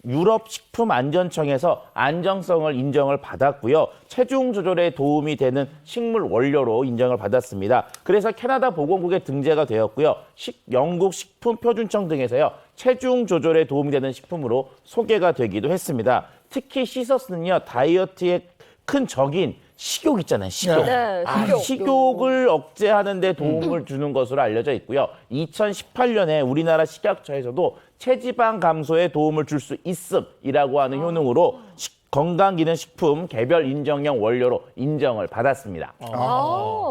유럽 식품안전청에서 안정성을 인정을 받았고요. 체중 조절에 도움이 되는 식물 원료로 인정을 받았습니다. 그래서 캐나다 보건국에 등재가 되었고요. 영국 식품표준청 등에서요. 체중 조절에 도움이 되는 식품으로 소개가 되기도 했습니다. 특히 시서스는요. 다이어트의 큰 적인 식욕 있잖아요. 식욕. 네, 식욕을 억제하는 데 도움을 주는 것으로 알려져 있고요. 2018년에 우리나라 식약처에서도 체지방 감소에 도움을 줄 수 있음이라고 하는 효능으로 건강기능식품 개별 인정형 원료로 인정을 받았습니다.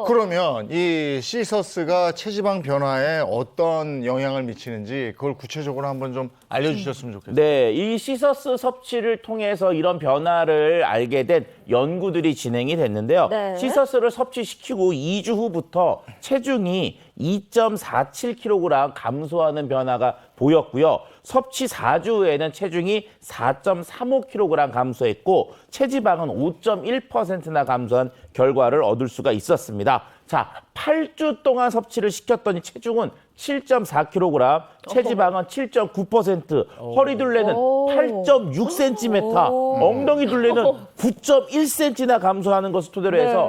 그러면 이 시서스가 체지방 변화에 어떤 영향을 미치는지 그걸 구체적으로 한번 좀 알려주셨으면 좋겠어요. 네, 이 시서스 섭취를 통해서 이런 변화를 알게 된 연구들이 진행이 됐는데요. 네. 시서스를 섭취시키고 2주 후부터 체중이 2.47kg 감소하는 변화가 보였고요. 섭취 4주 후에는 체중이 4.35kg 감소했고 체지방은 5.1%나 감소한 결과를 얻을 수가 있었습니다. 자, 8주 동안 섭취를 시켰더니 체중은 7.4kg, 체지방은 7.9%, 허리 둘레는 8.6cm, 엉덩이 둘레는 9.1cm나 감소하는 것을 토대로 해서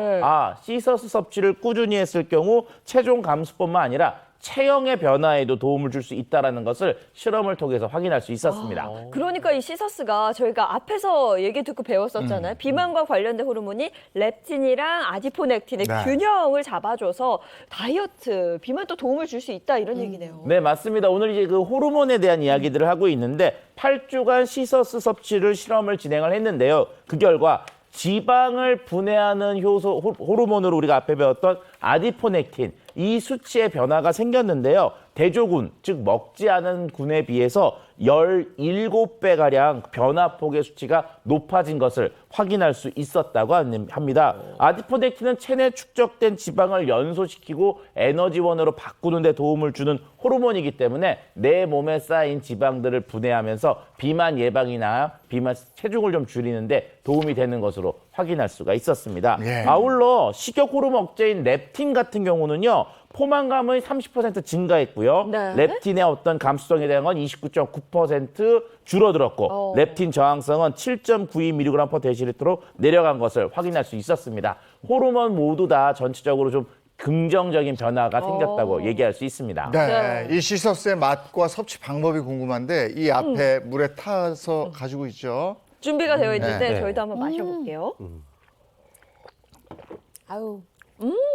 시서스 섭취를 꾸준히 했을 경우 체중 감소뿐만 아니라 체형의 변화에도 도움을 줄 수 있다는 것을 실험을 통해서 확인할 수 있었습니다. 그러니까 이 시서스가 저희가 앞에서 얘기 듣고 배웠었잖아요. 비만과 관련된 호르몬이 렙틴이랑 아디포넥틴의 균형을 잡아줘서 다이어트, 비만 또 도움을 줄 수 있다 이런 얘기네요. 네, 맞습니다. 오늘 이제 그 호르몬에 대한 이야기들을 하고 있는데 8주간 시서스 섭취를 실험을 진행을 했는데요. 그 결과 지방을 분해하는 효소 호르몬으로 우리가 앞에 배웠던 아디포넥틴 이 수치의 변화가 생겼는데요. 대조군, 즉 먹지 않은 군에 비해서 17배가량 변화폭의 수치가 높아진 것을 확인할 수 있었다고 합니다. 아디포넥틴은 체내 축적된 지방을 연소시키고 에너지원으로 바꾸는 데 도움을 주는 호르몬이기 때문에 내 몸에 쌓인 지방들을 분해하면서 비만 예방이나 비만 체중을 좀 줄이는 데 도움이 되는 것으로 확인할 수가 있었습니다. 아울러 식욕 호르몬 억제인 렙틴 같은 경우는요. 포만감의 30% 증가했고요. 렙틴의 어떤 감수성에 대한 건 29.9% 줄어들었고 렙틴 저항성은 7.92mg/dl로 내려간 것을 확인할 수 있었습니다. 호르몬 모두 다 전체적으로 좀 긍정적인 변화가 생겼다고 얘기할 수 있습니다. 네, 이 시서스의 맛과 섭취 방법이 궁금한데 이 앞에 물에 타서 가지고 있죠. 준비가 되어 있는데 저희도 한번 마셔볼게요. 아유,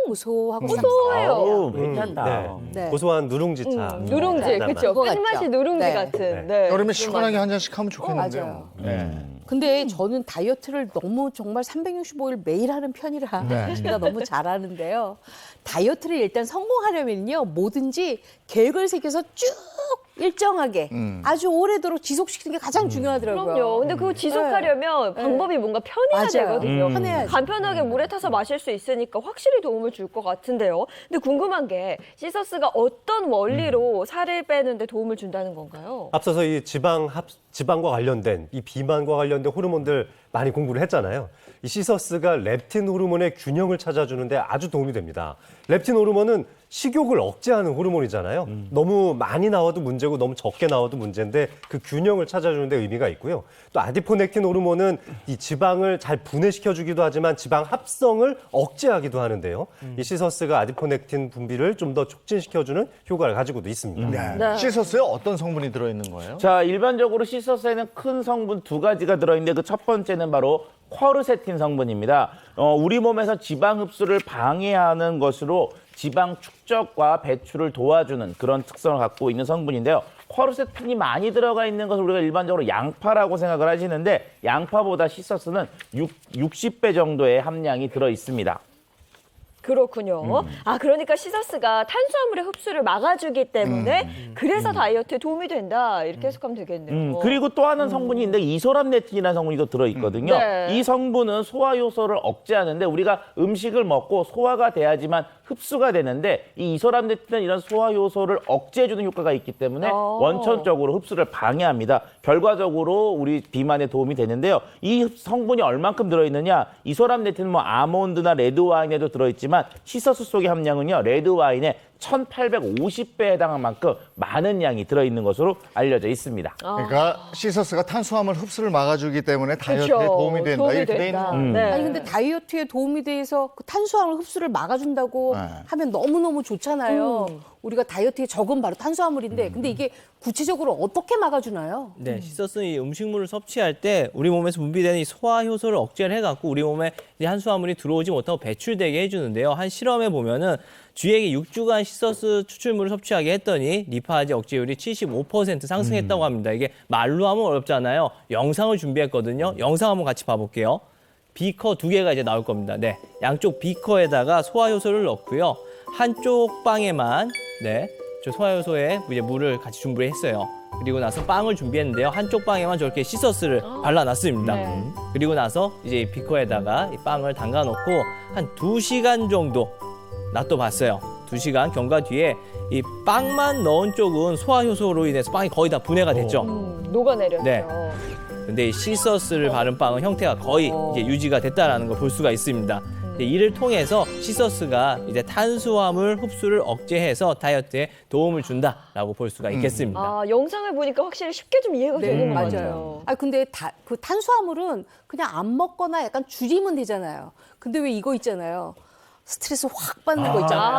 고소하고 고소해요. 괜찮다. 고소한 누룽지차. 누룽지, 그렇죠. 끝맛이 누룽지 같은. 여름에 시원하게 한 잔씩 하면 좋겠는데요. 근데 저는 다이어트를 너무 정말 365일 매일 하는 편이라 제가 너무 잘하는데요. 다이어트를 일단 성공하려면요. 뭐든지 계획을 세워서 쭉 일정하게 아주 오래도록 지속시키는 게 가장 중요하더라고요. 그럼요. 근데 그거 지속하려면 방법이 뭔가 편해야 되거든요. 편해야지. 간편하게 물에 타서 마실 수 있으니까 확실히 도움을 줄 것 같은데요. 근데 궁금한 게 시서스가 어떤 원리로 살을 빼는데 도움을 준다는 건가요? 앞서서 이 지방과 관련된 이 비만과 관련된 호르몬들 많이 공부를 했잖아요. 이 시서스가 렙틴 호르몬의 균형을 찾아주는데 아주 도움이 됩니다. 렙틴 호르몬은 식욕을 억제하는 호르몬이잖아요. 너무 많이 나와도 문제고 너무 적게 나와도 문제인데 그 균형을 찾아주는 데 의미가 있고요. 또 아디포넥틴 호르몬은 이 지방을 잘 분해시켜주기도 하지만 지방 합성을 억제하기도 하는데요. 이 시서스가 아디포넥틴 분비를 좀 더 촉진시켜주는 효과를 가지고도 있습니다. 시서스에 어떤 성분이 들어있는 거예요? 자, 일반적으로 시서스에는 큰 성분 2가지가 들어있는데 그 첫 번째는 바로 쿼르세틴 성분입니다. 우리 몸에서 지방 흡수를 방해하는 것으로 지방 축적과 배출을 도와주는 그런 특성을 갖고 있는 성분인데요. 쿼르세틴이 많이 들어가 있는 것을 우리가 일반적으로 양파라고 생각을 하시는데 양파보다 시서스는 60배 정도의 함량이 들어 있습니다. 그렇군요. 그러니까 시서스가 탄수화물의 흡수를 막아주기 때문에 그래서 다이어트에 도움이 된다. 이렇게 해석하면 되겠네요. 그리고 또 하나는 성분이 있는데 이소람레틴이라는 성분이 또 들어있거든요. 이 성분은 소화 효소를 억제하는데 우리가 음식을 먹고 소화가 돼야지만 흡수가 되는데 이 이소람레틴은 이런 소화 효소를 억제해주는 효과가 있기 때문에 원천적으로 흡수를 방해합니다. 결과적으로 우리 비만에 도움이 되는데요. 이 성분이 얼만큼 들어있느냐? 이소람레틴은 뭐 아몬드나 레드와인에도 들어있지만 시서스 속의 함량은요. 레드와인의 1850배에 해당한 만큼 많은 양이 들어있는 것으로 알려져 있습니다. 그러니까 시서스가 탄수화물 흡수를 막아주기 때문에 다이어트에 도움이 된다. 이렇게 돼 있는 거예요. 아니 근데 다이어트에 도움이 돼서 그 탄수화물 흡수를 막아준다고 하면 너무너무 좋잖아요. 우리가 다이어트에 적은 바로 탄수화물인데 근데 이게 구체적으로 어떻게 막아주나요? 네, 시서스는 이 음식물을 섭취할 때 우리 몸에서 분비되는 이 소화 효소를 억제를 해갖고 우리 몸에 이 탄수화물이 들어오지 못하고 배출되게 해주는데요. 한 실험에 보면은 쥐에게 6주간 시서스 추출물을 섭취하게 했더니 리파제 억제율이 75% 상승했다고 합니다. 이게 말로 하면 어렵잖아요. 영상을 준비했거든요. 영상 한번 같이 봐볼게요. 비커 2개가 이제 나올 겁니다. 네, 양쪽 비커에다가 소화효소를 넣고요. 한쪽 빵에만 저 소화효소에 이제 물을 같이 준비했어요. 그리고 나서 빵을 준비했는데요. 한쪽 빵에만 저렇게 시서스를 발라놨습니다. 그리고 나서 이제 이 비커에다가 이 빵을 담가놓고 한 2시간 정도 놔둬봤어요. 2시간 경과 뒤에 이 빵만 넣은 쪽은 소화효소로 인해서 빵이 거의 다 분해가 됐죠. 녹아내렸죠. 네. 근데 이 시서스를 바른 빵은 형태가 거의 이제 유지가 됐다라는 걸 볼 수가 있습니다. 이를 통해서 시서스가 이제 탄수화물 흡수를 억제해서 다이어트에 도움을 준다라고 볼 수가 있겠습니다. 아, 영상을 보니까 확실히 쉽게 좀 이해가 되는 것 같아요. 아 근데 그 탄수화물은 그냥 안 먹거나 약간 줄이면 되잖아요. 근데 왜 이거 있잖아요. 스트레스 확 받는 거 있잖아요.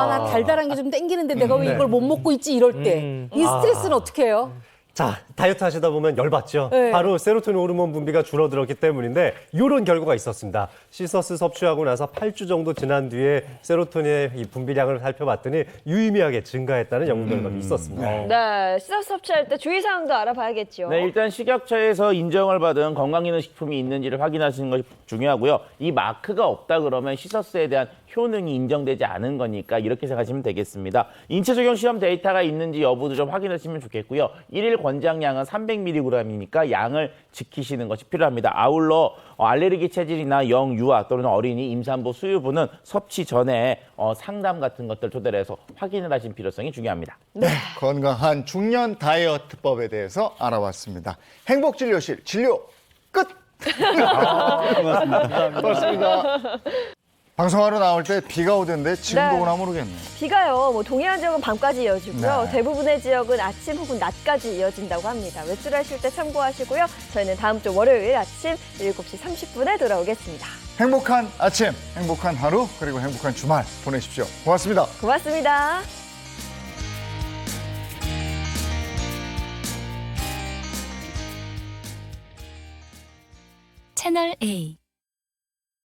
나 달달한 게 좀 땡기는데 내가 왜 이걸 못 먹고 있지 이럴 때. 이 스트레스는 어떻게 해요? 자, 다이어트 하시다 보면 열받죠? 네. 바로 세로토닌 호르몬 분비가 줄어들었기 때문인데 이런 결과가 있었습니다. 시서스 섭취하고 나서 8주 정도 지난 뒤에 세로토닌의 이 분비량을 살펴봤더니 유의미하게 증가했다는 연구 결과도 있었습니다. 네, 시서스 섭취할 때 주의사항도 알아봐야겠죠. 네, 일단 식약처에서 인정을 받은 건강기능식품이 있는지를 확인하시는 것이 중요하고요. 이 마크가 없다 그러면 시서스에 대한 효능이 인정되지 않은 거니까 이렇게 생각하시면 되겠습니다. 인체 적용 시험 데이터가 있는지 여부도 좀 확인하시면 좋겠고요. 1일 권장량은 300mg이니까 양을 지키시는 것이 필요합니다. 아울러 알레르기 체질이나 영유아 또는 어린이, 임산부, 수유부는 섭취 전에 상담 같은 것들 토대로 해서 확인을 하신 필요성이 중요합니다. 건강한 중년 다이어트법에 대해서 알아봤습니다. 행복진료실 진료 끝! 고맙습니다. 방송하러 나올 때 비가 오던데 지금도 네. 오나 모르겠네요. 비가요, 뭐 동해안 지역은 밤까지 이어지고요. 네. 대부분의 지역은 아침 혹은 낮까지 이어진다고 합니다. 외출하실 때 참고하시고요. 저희는 다음 주 월요일 아침 7시 30분에 돌아오겠습니다. 행복한 아침, 행복한 하루, 그리고 행복한 주말 보내십시오. 고맙습니다. 고맙습니다. 채널 A